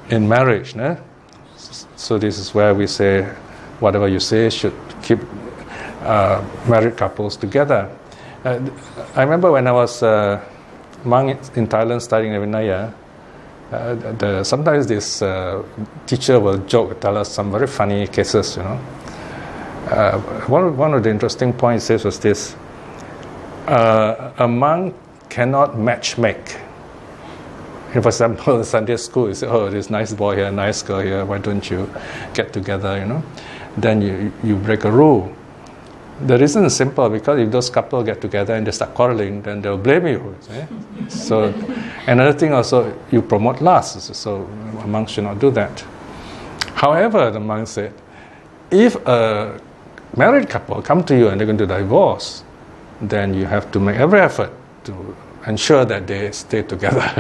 in marriage. Né? So this is where we say, whatever you say should keep married couples together. I remember when I was monk in Thailand studying in Vinaya, sometimes this teacher will joke, tell us some very funny cases, you know. One of the interesting points was this: a monk cannot match make. For example, in Sunday school, you say, "Oh, this nice boy here, nice girl here. Why don't you get together?" You know. Then you break a rule. The reason is simple, because if those couple get together and they start quarreling, then they'll blame you. So, another thing also, you promote lust. So a monk should not do that. However, the monk said, if a married couple come to you and they're going to divorce, then you have to make every effort to ensure that they stay together,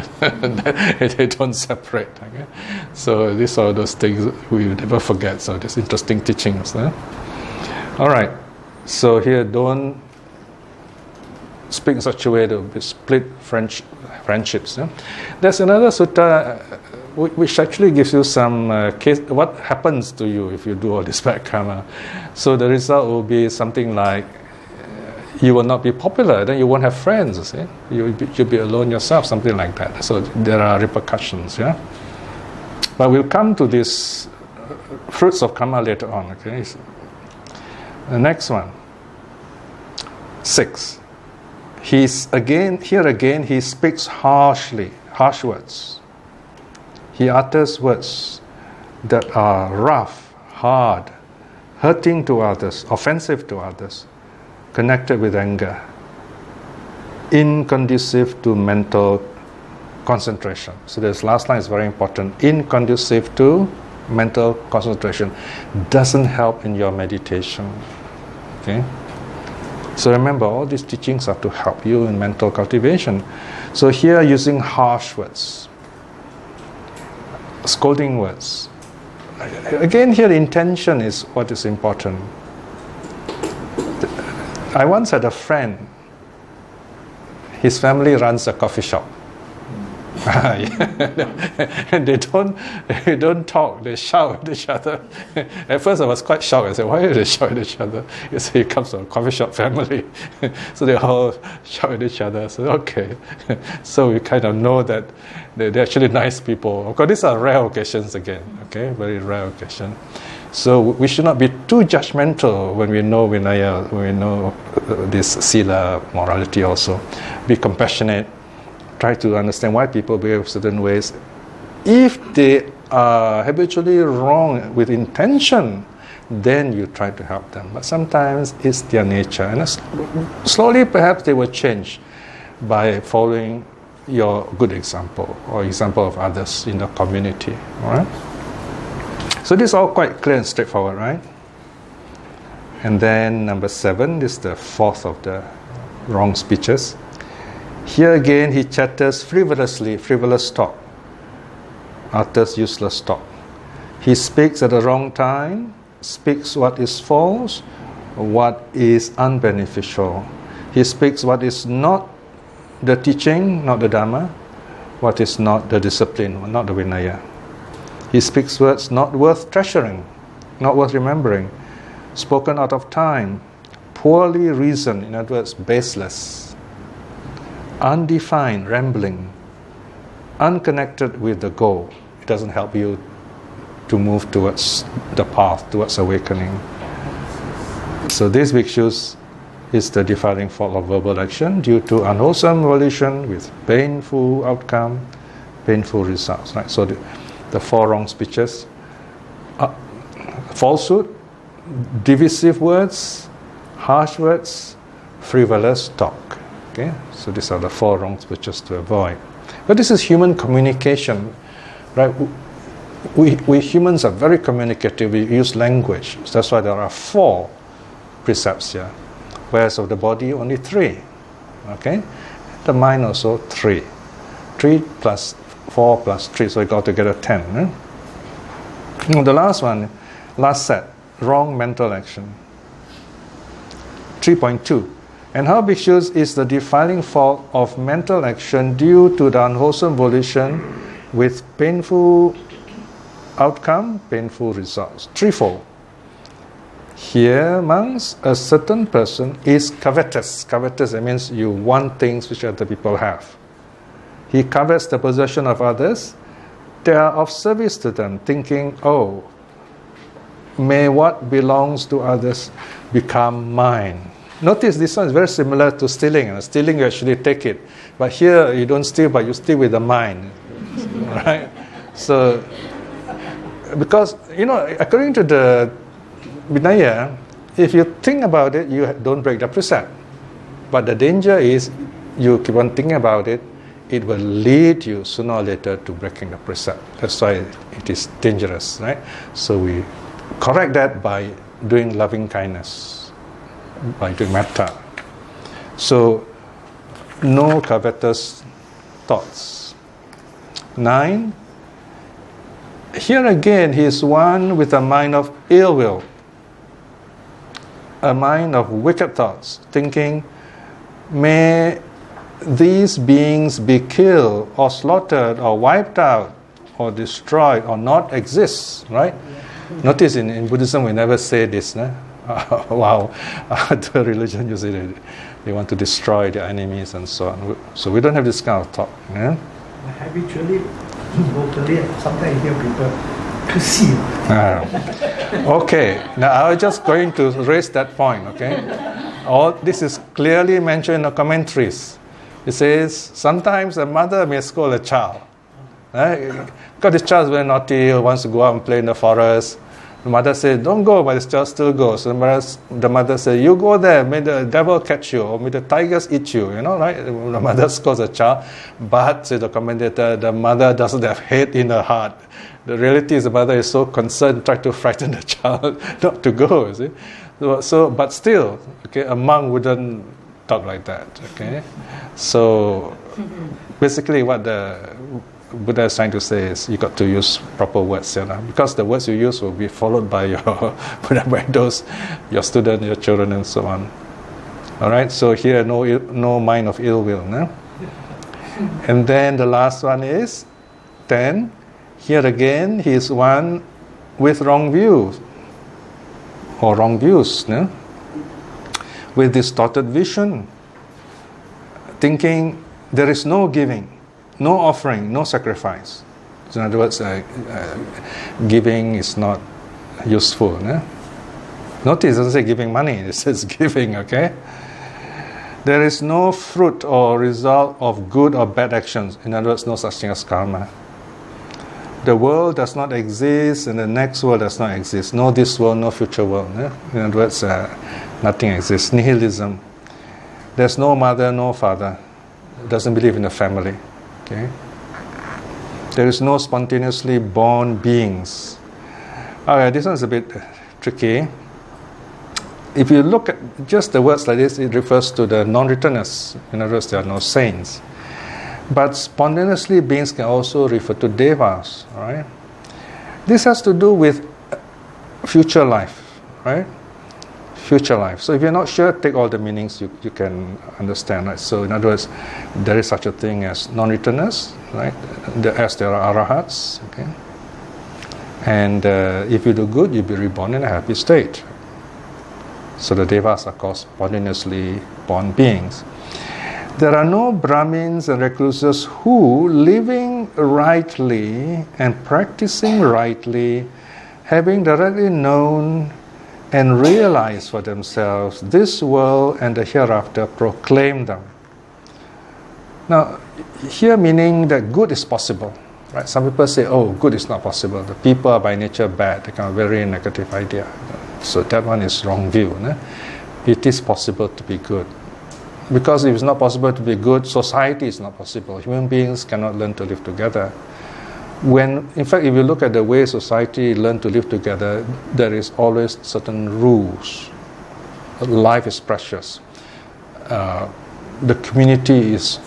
they don't separate. Okay? So these are those things we will never forget. So these interesting teachings. All right. So here, don't speak in such a way to split friendships. There's another sutta which actually gives you some case, what happens to you if you do all this bad karma. So the result will be something like, you will not be popular, then you won't have friends, see? You'll be alone yourself, something like that. So there are repercussions, yeah? But we'll come to these fruits of karma later on, okay? The next one, 6. Here again, he speaks harsh words. He utters words that are rough, hard, hurting to others, offensive to others, connected with anger, inconducive to mental concentration. So this last line is very important. Inconducive to mental concentration. Doesn't help in your meditation. Okay? So remember, all these teachings are to help you in mental cultivation. So here, using harsh words, scolding words. Again, here the intention is what is important. I once had a friend, his family runs a coffee shop. And they don't talk, they shout at each other. At first I was quite shocked. I said, why do they shout at each other? He said, it comes from a coffee shop family. So they all shout at each other. I said, okay. So we kind of know that they're actually nice people. Of course, these are rare occasions again, okay? Very rare occasion. So we should not be too judgmental when we know Vinaya, when we know this Sila, morality also. Be compassionate. Try to understand why people behave certain ways. If they are habitually wrong with intention, then you try to help them. But sometimes it's their nature. And slowly perhaps they will change by following your good example or example of others in the community. All right. So this is all quite clear and straightforward, right? And then number 7 is the fourth of the wrong speeches. Here again, he chatters frivolously, frivolous talk, utters useless talk. He speaks at the wrong time, speaks what is false, what is unbeneficial. He speaks what is not the teaching, not the Dhamma, what is not the discipline, not the Vinaya. He speaks words not worth treasuring, not worth remembering, spoken out of time, poorly reasoned, in other words, baseless, undefined, rambling, unconnected with the goal. It doesn't help you to move towards the path, towards awakening. So this bhikshus is the defiling fault of verbal action due to unwholesome volition with painful outcome, painful results. Right? So the 4 wrong speeches: falsehood, divisive words, harsh words, frivolous talk. Okay, so these are the 4 wrong speeches to avoid. But this is human communication, right? We humans are very communicative. We use language. That's why there are 4 precepts here, whereas of the body only 3. Okay, the mind also 3. 3 plus 4 plus 3, so we got together 10. Now the last one, last set, wrong mental action. 3.2. And how bhikshus is the defiling fault of mental action due to the unwholesome volition with painful outcome, painful results. Threefold. Here, monks, a certain person is covetous. Covetous, that means you want things which other people have. He covets the possession of others. They are of service to them, thinking, oh, may what belongs to others become mine. Notice this one is very similar to stealing. Stealing, you actually take it. But here, you don't steal, but you steal with the mind. Right? So, because, according to the Vinaya, if you think about it, you don't break the precept. But the danger is, you keep on thinking about it, it will lead you sooner or later to breaking the precept. That's why it is dangerous, right? So we correct that by doing loving kindness, by doing metta. So, no covetous thoughts. 9. Here again, he is one with a mind of ill will, a mind of wicked thoughts, thinking, may these beings be killed or slaughtered or wiped out or destroyed or not exist, right? Notice in Buddhism we never say this. Wow, the religion usually they want to destroy their enemies and so on. So we don't have this kind of talk. Habitually, locally, sometimes I hear people to see. Okay, now I was just going to raise that point. Okay, all this is clearly mentioned in the commentaries. It says sometimes a mother may scold a child, right? Because the child is very naughty, wants to go out and play in the forest. The mother says, don't go, but the child still goes. The mother says, you go there, may the devil catch you, or may the tigers eat you, right? The mother scolds the child, but, says the commentator, the mother doesn't have hate in her heart. The reality is the mother is so concerned, trying to frighten the child not to go, you see. So, but still, okay, a monk wouldn't talk like that, okay? So, basically what the Buddha is trying to say is you got to use proper words, because the words you use will be followed by by those, your students, your children, and so on. All right. So here, no mind of ill will. And then the last one is 10. Here again, he is one with wrong views or wrong views, with distorted vision, thinking there is no giving. No offering, no sacrifice. So in other words, giving is not useful. Notice it doesn't say giving money, it says giving, okay? There is no fruit or result of good or bad actions. In other words, no such thing as karma. The world does not exist and the next world does not exist. No this world, no future world. In other words, nothing exists. Nihilism. There's no mother, no father. Doesn't believe in the family. Okay? There is no spontaneously born beings. Okay, this one's a bit tricky. If you look at just the words like this, it refers to the non-returners. In other words, there are no saints. But spontaneously beings can also refer to devas. All right? This has to do with future life, right? Future life. So if you're not sure, take all the meanings you can understand. Right? So in other words, there is such a thing as non-returners, right? As there are arahats, okay? And if you do good, you'll be reborn in a happy state. So the devas are called spontaneously born beings. There are no Brahmins and recluses who, living rightly and practicing rightly, having directly known and realized for themselves this world and the hereafter, proclaim them. Now, here meaning that good is possible. Right? Some people say, oh, good is not possible. The people are by nature bad. They have a very negative idea. So that one is wrong view. No? It is possible to be good. Because if it's not possible to be good, society is not possible. Human beings cannot learn to live together. In fact, if you look at the way society learn to live together, there is always certain rules. Life is precious. The community is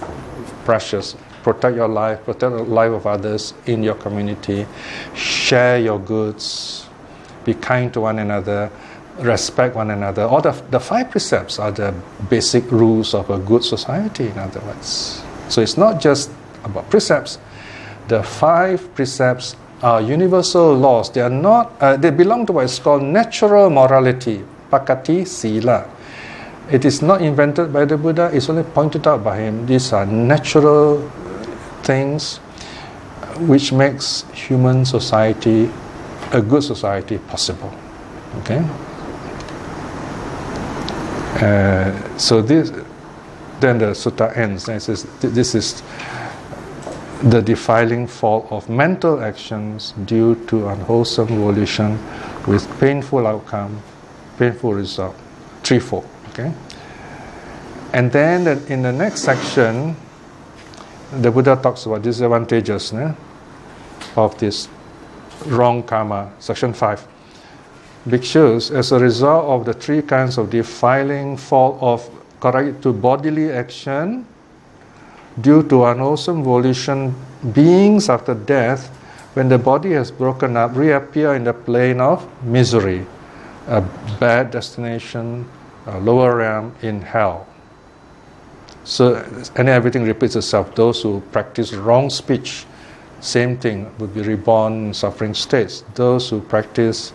precious. Protect your life, protect the life of others in your community. Share your goods. Be kind to one another. Respect one another. All the 5 precepts are the basic rules of a good society, in other words. So it's not just about precepts. The 5 precepts are universal laws. They are not. They belong to what is called natural morality, pakati sila. It is not invented by the Buddha. It's only pointed out by him. These are natural things which makes human society, a good society, possible. Okay. So this, then the sutta ends. And it says, this is the defiling fault of mental actions due to unwholesome volition with painful outcome, painful result, threefold. Okay. And then in the next section, the Buddha talks about disadvantages of this wrong karma. Section 5. Bhikshus, as a result of the 3 kinds of defiling fault of correct to bodily action due to unwholesome volition, beings after death, when the body has broken up, reappear in the plane of misery, a bad destination, a lower realm in hell. So, and everything repeats itself. Those who practice wrong speech, same thing, would be reborn in suffering states. Those who practice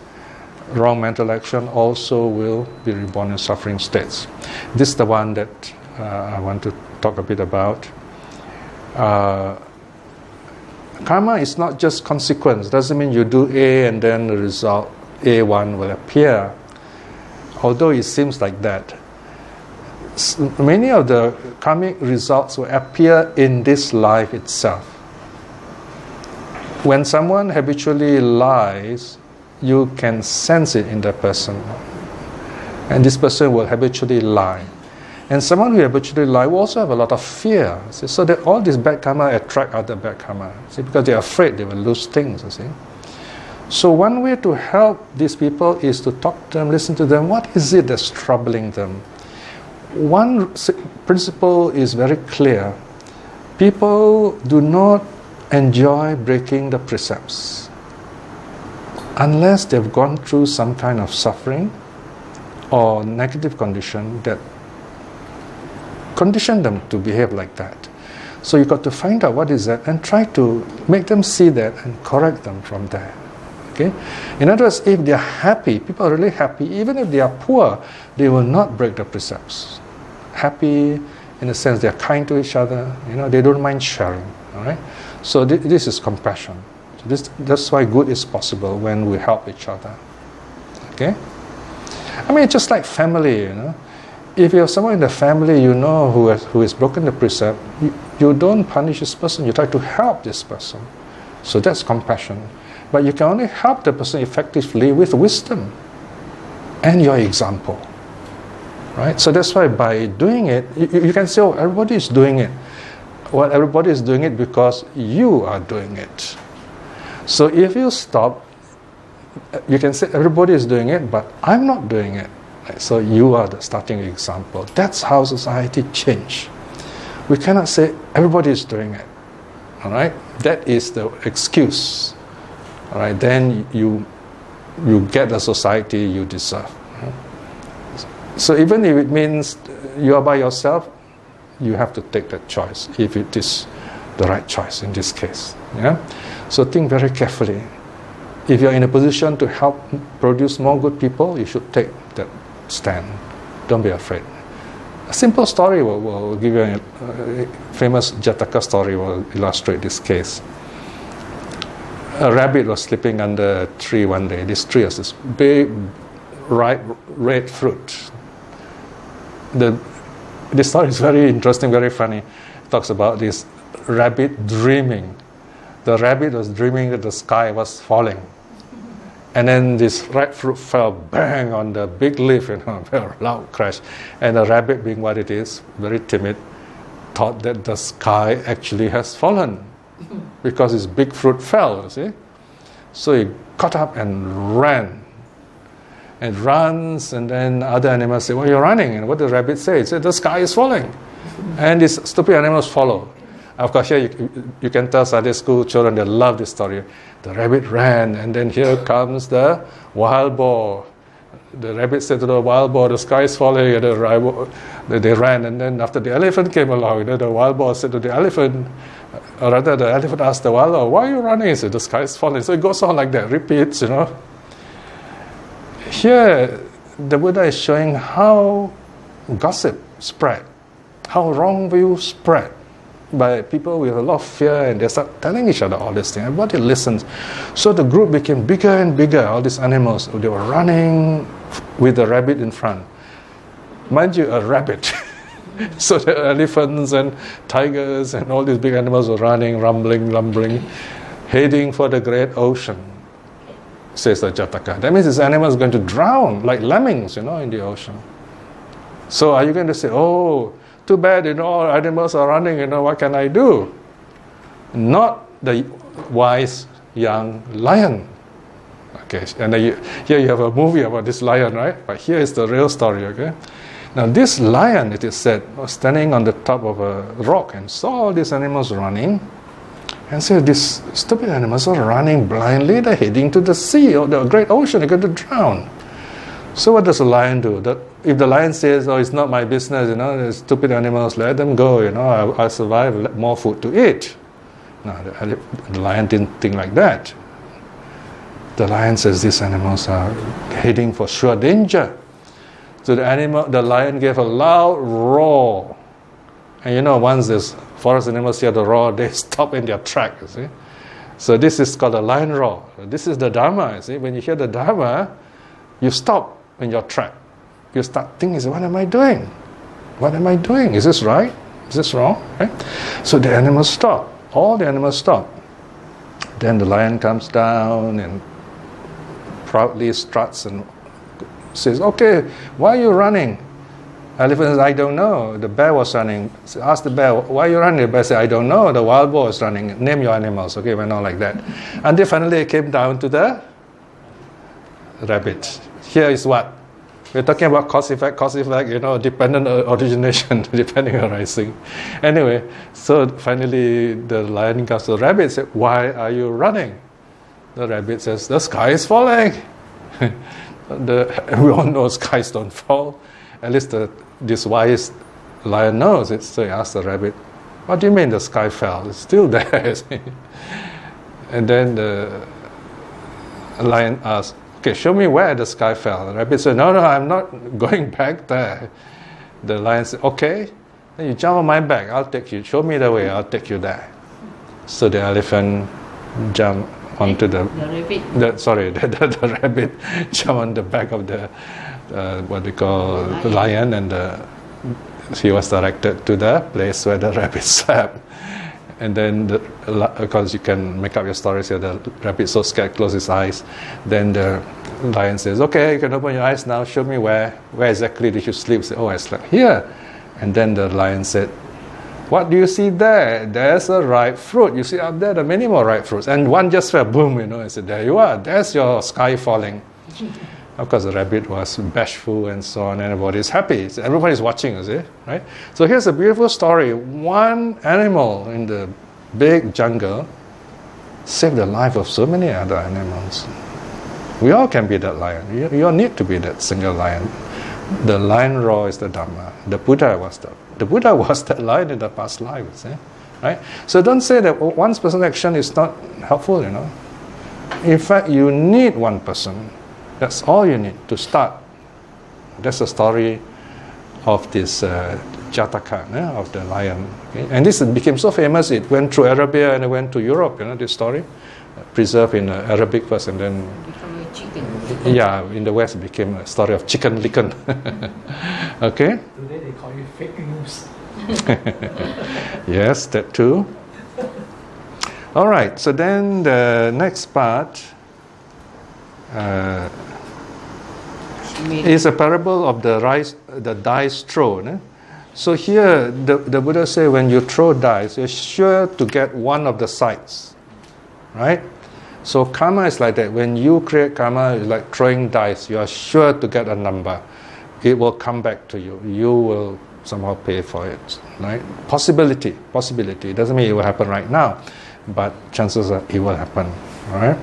wrong mental action also will be reborn in suffering states. This is the one that I want to talk a bit about. Karma is not just consequence. Doesn't mean you do A and then the result A1 will appear. Although it seems like that. Many of the karmic results will appear in this life itself. When someone habitually lies, you can sense it in the person. And this person will habitually lie. And someone who habitually lies will also have a lot of fear. See? So that all this bad karma attract other bad karma. See? Because they are afraid they will lose things. You see? So one way to help these people is to talk to them, listen to them. What is it that's troubling them? One principle is very clear. People do not enjoy breaking the precepts unless they've gone through some kind of suffering or negative condition that condition them to behave like that. So you've got to find out what is that and try to make them see that and correct them from there. Okay? In other words, if they are happy, people are really happy, even if they are poor, they will not break the precepts. Happy in the sense they are kind to each other, they don't mind sharing. All right? So this is compassion. So that's why good is possible when we help each other. Okay? I mean, just like family, If you have someone in the family who has broken the precept, you don't punish this person, you try to help this person. So that's compassion. But you can only help the person effectively with wisdom and your example. Right? So that's why by doing it, you can say, oh, everybody is doing it. Well, everybody is doing it because you are doing it. So if you stop, you can say everybody is doing it, but I'm not doing it. Right? So you are the starting example. That's how society change. We cannot say everybody is doing it. All right, that is the excuse. All right, then you get the society you deserve. Right? So even if it means you are by yourself, you have to take that choice if it is the right choice in this case. Yeah. So think very carefully. If you are in a position to help produce more good people, you should take that stand. Don't be afraid. A simple story will give you a famous Jataka story will illustrate this case. A rabbit was sleeping under a tree one day. This tree has this big, ripe, red fruit. This story is very interesting, very funny. It talks about this rabbit dreaming. The rabbit was dreaming that the sky was falling. And then this ripe fruit fell bang on the big leaf, very loud crash. And the rabbit, being what it is, very timid, thought that the sky actually has fallen because his big fruit fell, you see. So he got up and ran. And runs, and then other animals say, "Well, you're running." And what the rabbit say? It said, "The sky is falling." And these stupid animals follow. Of course, here you can tell Sunday school children, they love this story. The rabbit ran, and then here comes the wild boar. The rabbit said to the wild boar, "The sky is falling," and they ran. And then after the elephant came along, the wild boar said to the elephant, or rather the elephant asked the wild boar, "Why are you running?" He said, "The sky is falling." So it goes on like that, repeats, Here, the Buddha is showing how gossip spread, how wrong views spread by people with a lot of fear, and they start telling each other all these things. Everybody listens. So the group became bigger and bigger, all these animals. They were running with the rabbit in front. Mind you, a rabbit. So the elephants and tigers and all these big animals were running, rumbling, lumbering, heading for the great ocean, says the Jataka. That means this animal is going to drown like lemmings, in the ocean. So are you going to say, "Oh, too bad, all animals are running, what can I do?" Not the wise young lion. Okay, and here you have a movie about this lion, right? But here is the real story, okay? Now this lion, it is said, was standing on the top of a rock and saw all these animals running, and said, "These stupid animals are running blindly, they're heading to the sea or the great ocean, they're going to drown." So what does a lion do? If the lion says, "Oh, it's not my business, the stupid animals, let them go, I'll survive, more food to eat." No, the lion didn't think like that. The lion says, "These animals are heading for sure danger." So the lion gave a loud roar. And once there's forest animals hear the roar, they stop in their track, you see. So this is called a lion roar. This is the Dharma, you see. When you hear the Dharma, you stop in your track. You start thinking, "What am I doing? What am I doing? Is this right? Is this wrong?" Right? So the animals stop. All the animals stop. Then the lion comes down and proudly struts and says, "Okay, why are you running?" Elephant says, "I don't know." The bear was running. Ask the bear, "Why are you running?" The bear said, "I don't know. The wild boar is running. Name your animals." Okay, went on like that. Until finally it came down to the rabbit. Here is what? We're talking about cause effect, dependent origination, depending arising. Anyway, so finally the lion comes to the rabbit and said, "Why are you running?" The rabbit says, "The sky is falling." We all know skies don't fall. At least this wise lion knows it. So he asked the rabbit, "What do you mean the sky fell? It's still there." And then the lion asked, "Okay, show me where the sky fell." The rabbit said, No, I'm not going back there." The lion said, "Okay, then you jump on my back. I'll take you. Show me the way. I'll take you there." So the elephant jumped onto the rabbit jumped on the back of the what we call the lion, and he was directed to the place where the rabbit slept. And then, because you can make up your stories here, the rabbit so scared, closed his eyes. Then the lion says, "Okay, you can open your eyes now. Show me where exactly did you sleep?" Say, "Oh, I slept here." And then the lion said, What do you see there? There's a ripe fruit. You see up there are many more ripe fruits. And one just fell, boom, I said, there you are. There's your sky falling. Of course, the rabbit was bashful and so on, and everybody's happy. So everybody's watching, you see, right? So here's a beautiful story. One animal in the big jungle saved the life of so many other animals. We all can be that lion. You all need to be that single lion. The lion roar is the Dhamma. The Buddha was that lion in the past life, see? Right? So don't say that one person's action is not helpful, In fact, you need one person. That's all you need to start. That's the story of this Jataka, of the lion. Okay? And this became so famous, it went through Arabia and it went to Europe, this story. Preserved in Arabic first and then... Become a chicken. Yeah, in the West it became a story of chicken licken. Okay? Today they call it fake news. Yes, that too. All right, so then the next part is a parable of the dice thrown. So here the Buddha says when you throw dice, you're sure to get one of the sides, right? So karma is like that. When you create karma, it's like throwing dice. You are sure to get a number. It will come back to you. You will somehow pay for it, right? Possibility. It doesn't mean it will happen right now, but chances are it will happen, all right?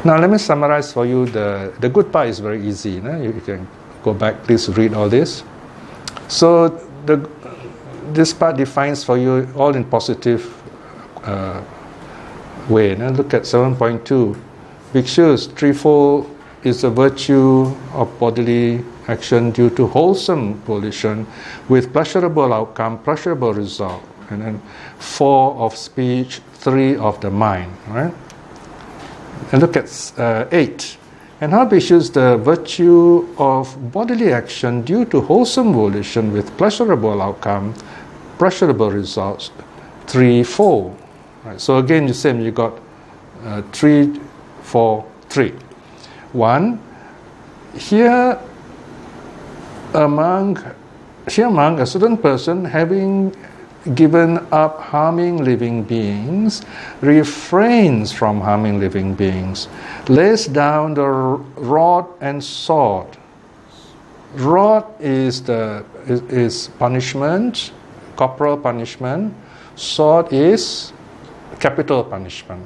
Now let me summarize for you. The good part is very easy. You can go back, please read all this. So this part defines for you all in positive way. Now look at 7.2. Bhikshus, threefold is the virtue of bodily action due to wholesome volition with pleasurable outcome, pleasurable result. And then 4 of speech, 3 of the mind. Right? And look at 8. And how bhikshus, the virtue of bodily action due to wholesome volition with pleasurable outcome, pleasurable results, 3-4. Right. So again, the same. You got 3, 4, 3. 1. Here among a certain person having given up harming living beings, refrains from harming living beings, lays down the rod and sword. Rod is punishment, corporal punishment. Sword is capital punishment.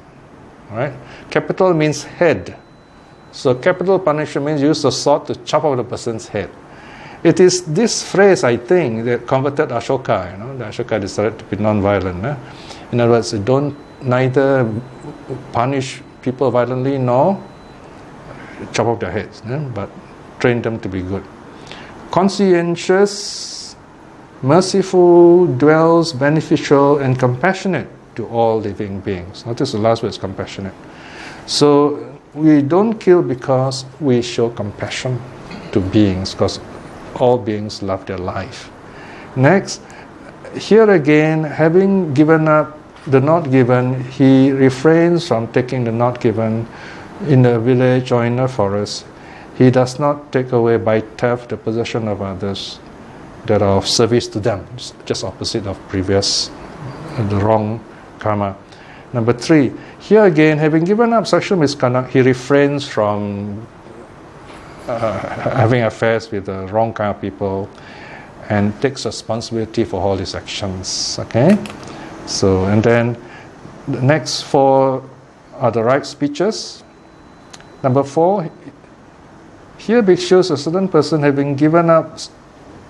All right? Capital means head. So capital punishment means use the sword to chop off the person's head. It is this phrase, I think, that converted Ashoka. That Ashoka decided to be non-violent. In other words, don't neither punish people violently nor chop off their heads, but train them to be good. Conscientious, merciful, dwells, beneficial, and compassionate to all living beings. Notice the last word is compassionate. So we don't kill because we show compassion to beings, because all beings love their life. Next, here again, having given up the not given, he refrains from taking the not given in a village or in a forest. He does not take away by theft the possession of others that are of service to them, just opposite of previous, the wrong karma. Number 3, here again, having given up sexual misconduct, he refrains from having affairs with the wrong kind of people and takes responsibility for all his actions. Okay? So, and then the next 4 are the right speeches. Number 4, here bhikshus, a certain person having given up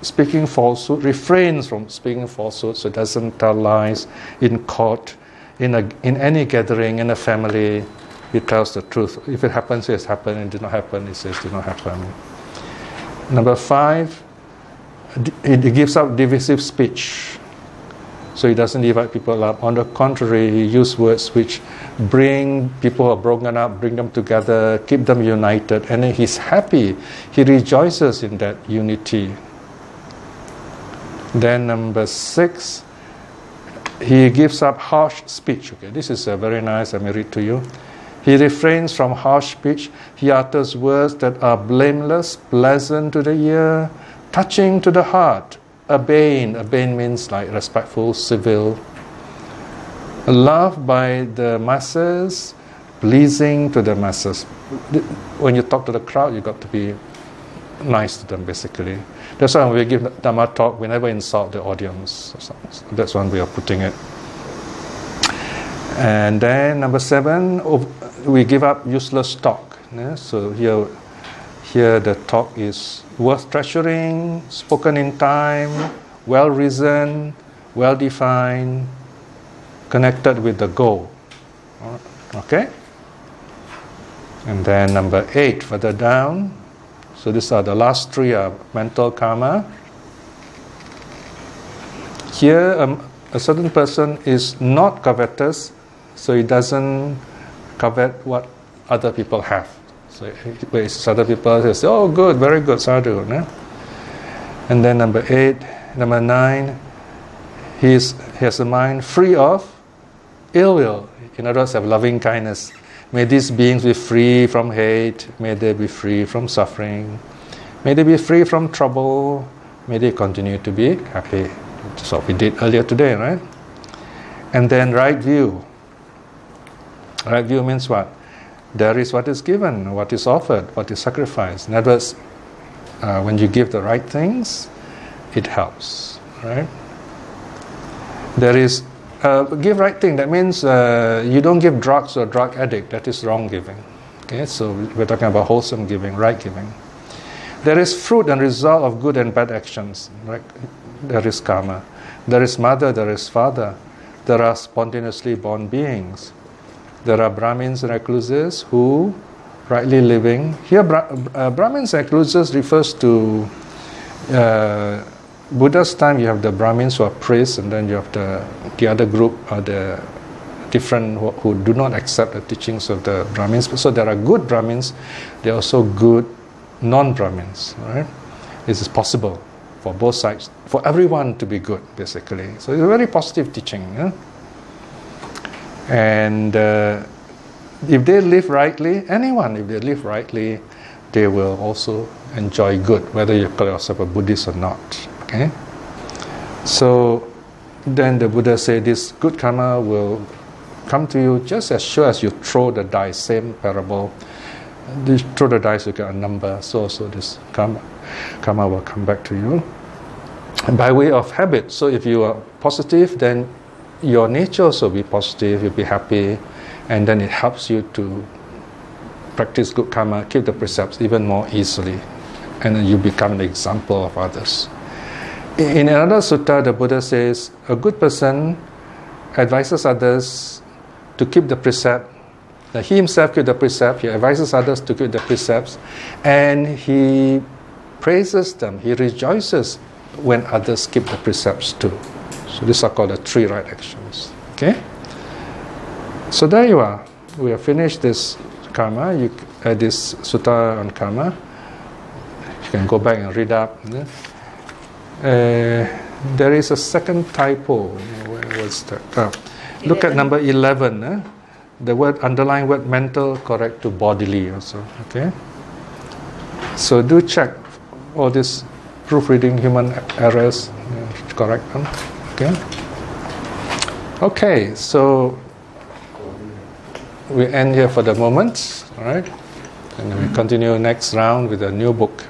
speaking falsehood, refrains from speaking falsehood, so doesn't tell lies in court, in any gathering, in a family. He tells the truth. If it happens, it happens. It did not happen, he says it did not happen. Number 5, he gives up divisive speech. So he doesn't divide people up. On the contrary, he uses words which bring people who are broken up, bring them together, keep them united. And then he's happy. He rejoices in that unity. Then number 6, he gives up harsh speech. Okay, this is very nice. Let me read to you. He refrains from harsh speech. He utters words that are blameless, pleasant to the ear, touching to the heart, urbane. Urbane means like respectful, civil. Loved by the masses, pleasing to the masses. When you talk to the crowd, you got to be nice to them, basically. That's why when we give Dhamma talk, we never insult the audience. That's one way of putting it. And then number 7, we give up useless talk. Yeah? So here the talk is worth treasuring, spoken in time, well reasoned, well defined, connected with the goal. Okay? And then number 8, further down. So these are the last 3 are mental karma. Here, a certain person is not covetous, so he doesn't covet what other people have. So if other people say, "Oh, good, very good, sadhu." No? And then number 9, he has a mind free of ill will. In other words, have loving kindness. May these beings be free from hate. May they be free from suffering. May they be free from trouble. May they continue to be happy. That's what we did earlier today, right? And then right view. Right view means what? There is what is given, what is offered, what is sacrificed. In other words, when you give the right things, it helps, right? There is give right thing. That means you don't give drugs to a drug addict. That is wrong giving. Okay, so we're talking about wholesome giving, right giving. There is fruit and result of good and bad actions. Right? There is karma. There is mother. There is father. There are spontaneously born beings. There are Brahmins and recluses who, rightly living. Here, Brahmins and recluses refers to Buddha's time. You have the Brahmins who are priests, and then you have the other group are the different who do not accept the teachings of the Brahmins. So there are good Brahmins. There are also good non-Brahmins. Right? This is possible for both sides, for everyone to be good, basically. So it's a very positive teaching. Yeah? And if they live rightly, if they live rightly, they will also enjoy good, whether you call yourself a Buddhist or not. Okay? So then the Buddha said this good karma will come to you just as sure as you throw the dice, same parable. You throw the dice, you get a number, so this karma will come back to you. And by way of habit, so if you are positive, then your nature also will be positive, you'll be happy, and then it helps you to practice good karma, keep the precepts even more easily, and then you become an example of others. In another sutta, the Buddha says, a good person advises others to keep the precept. He himself keeps the precept, he advises others to keep the precepts, and he praises them, he rejoices when others keep the precepts too. So these are called the 3 right actions. Okay? So there you are. We have finished this karma, this sutta on karma. You can go back and read up. There is a second typo. Where was that? Look at number 11. The underlying word mental correct to bodily also. Okay? So do check all these proofreading human errors. Correct them. Okay, so we end here for the moment, all right? And then we continue next round with a new book.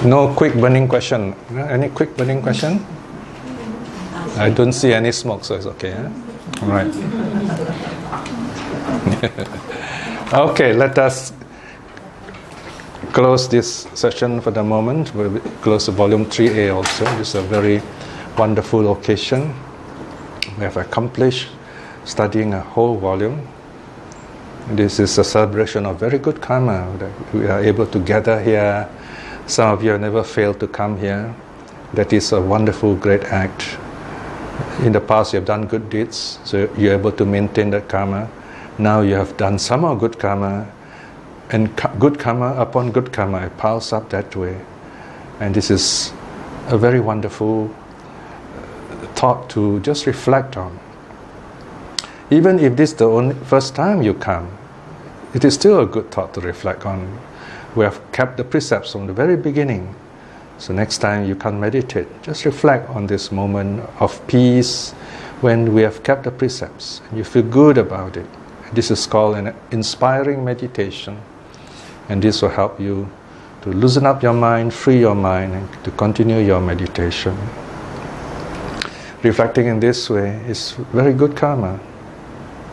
No quick burning question. Any quick burning question? I don't see any smoke, so it's okay. All right. Okay, let us close this session for the moment. We'll close volume 3A also. This is a very wonderful occasion. We have accomplished studying a whole volume. This is a celebration of very good karma that we are able to gather here. Some of you have never failed to come here. That is a wonderful, great act. In the past, you have done good deeds, so you're able to maintain that karma. Now you have done some more good karma, and good karma upon good karma, it piles up that way. And this is a very wonderful thought to just reflect on. Even if this is the first time you come, it is still a good thought to reflect on. We have kept the precepts from the very beginning. So next time you can meditate, just reflect on this moment of peace when we have kept the precepts and you feel good about it. This is called an inspiring meditation, and this will help you to loosen up your mind, free your mind, and to continue your meditation. Reflecting in this way is very good karma.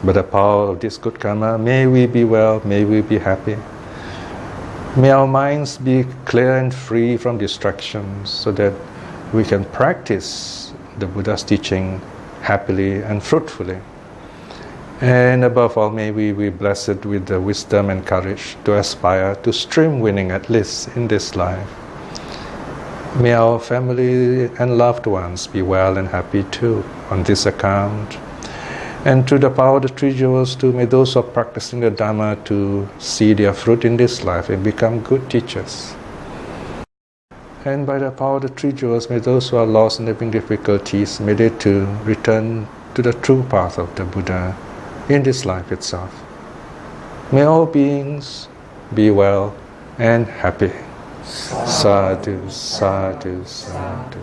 By the power of this good karma, may we be well, may we be happy. May our minds be clear and free from distractions so that we can practice the Buddha's teaching happily and fruitfully. And above all, may we be blessed with the wisdom and courage to aspire to stream winning at least in this life. May our family and loved ones be well and happy too on this account. And through the power of the three jewels too, may those who are practicing the Dharma to see their fruit in this life and become good teachers. And by the power of the three jewels, may those who are lost and having difficulties, may they too return to the true path of the Buddha in this life itself. May all beings be well and happy. Sadhu, sadhu, sadhu.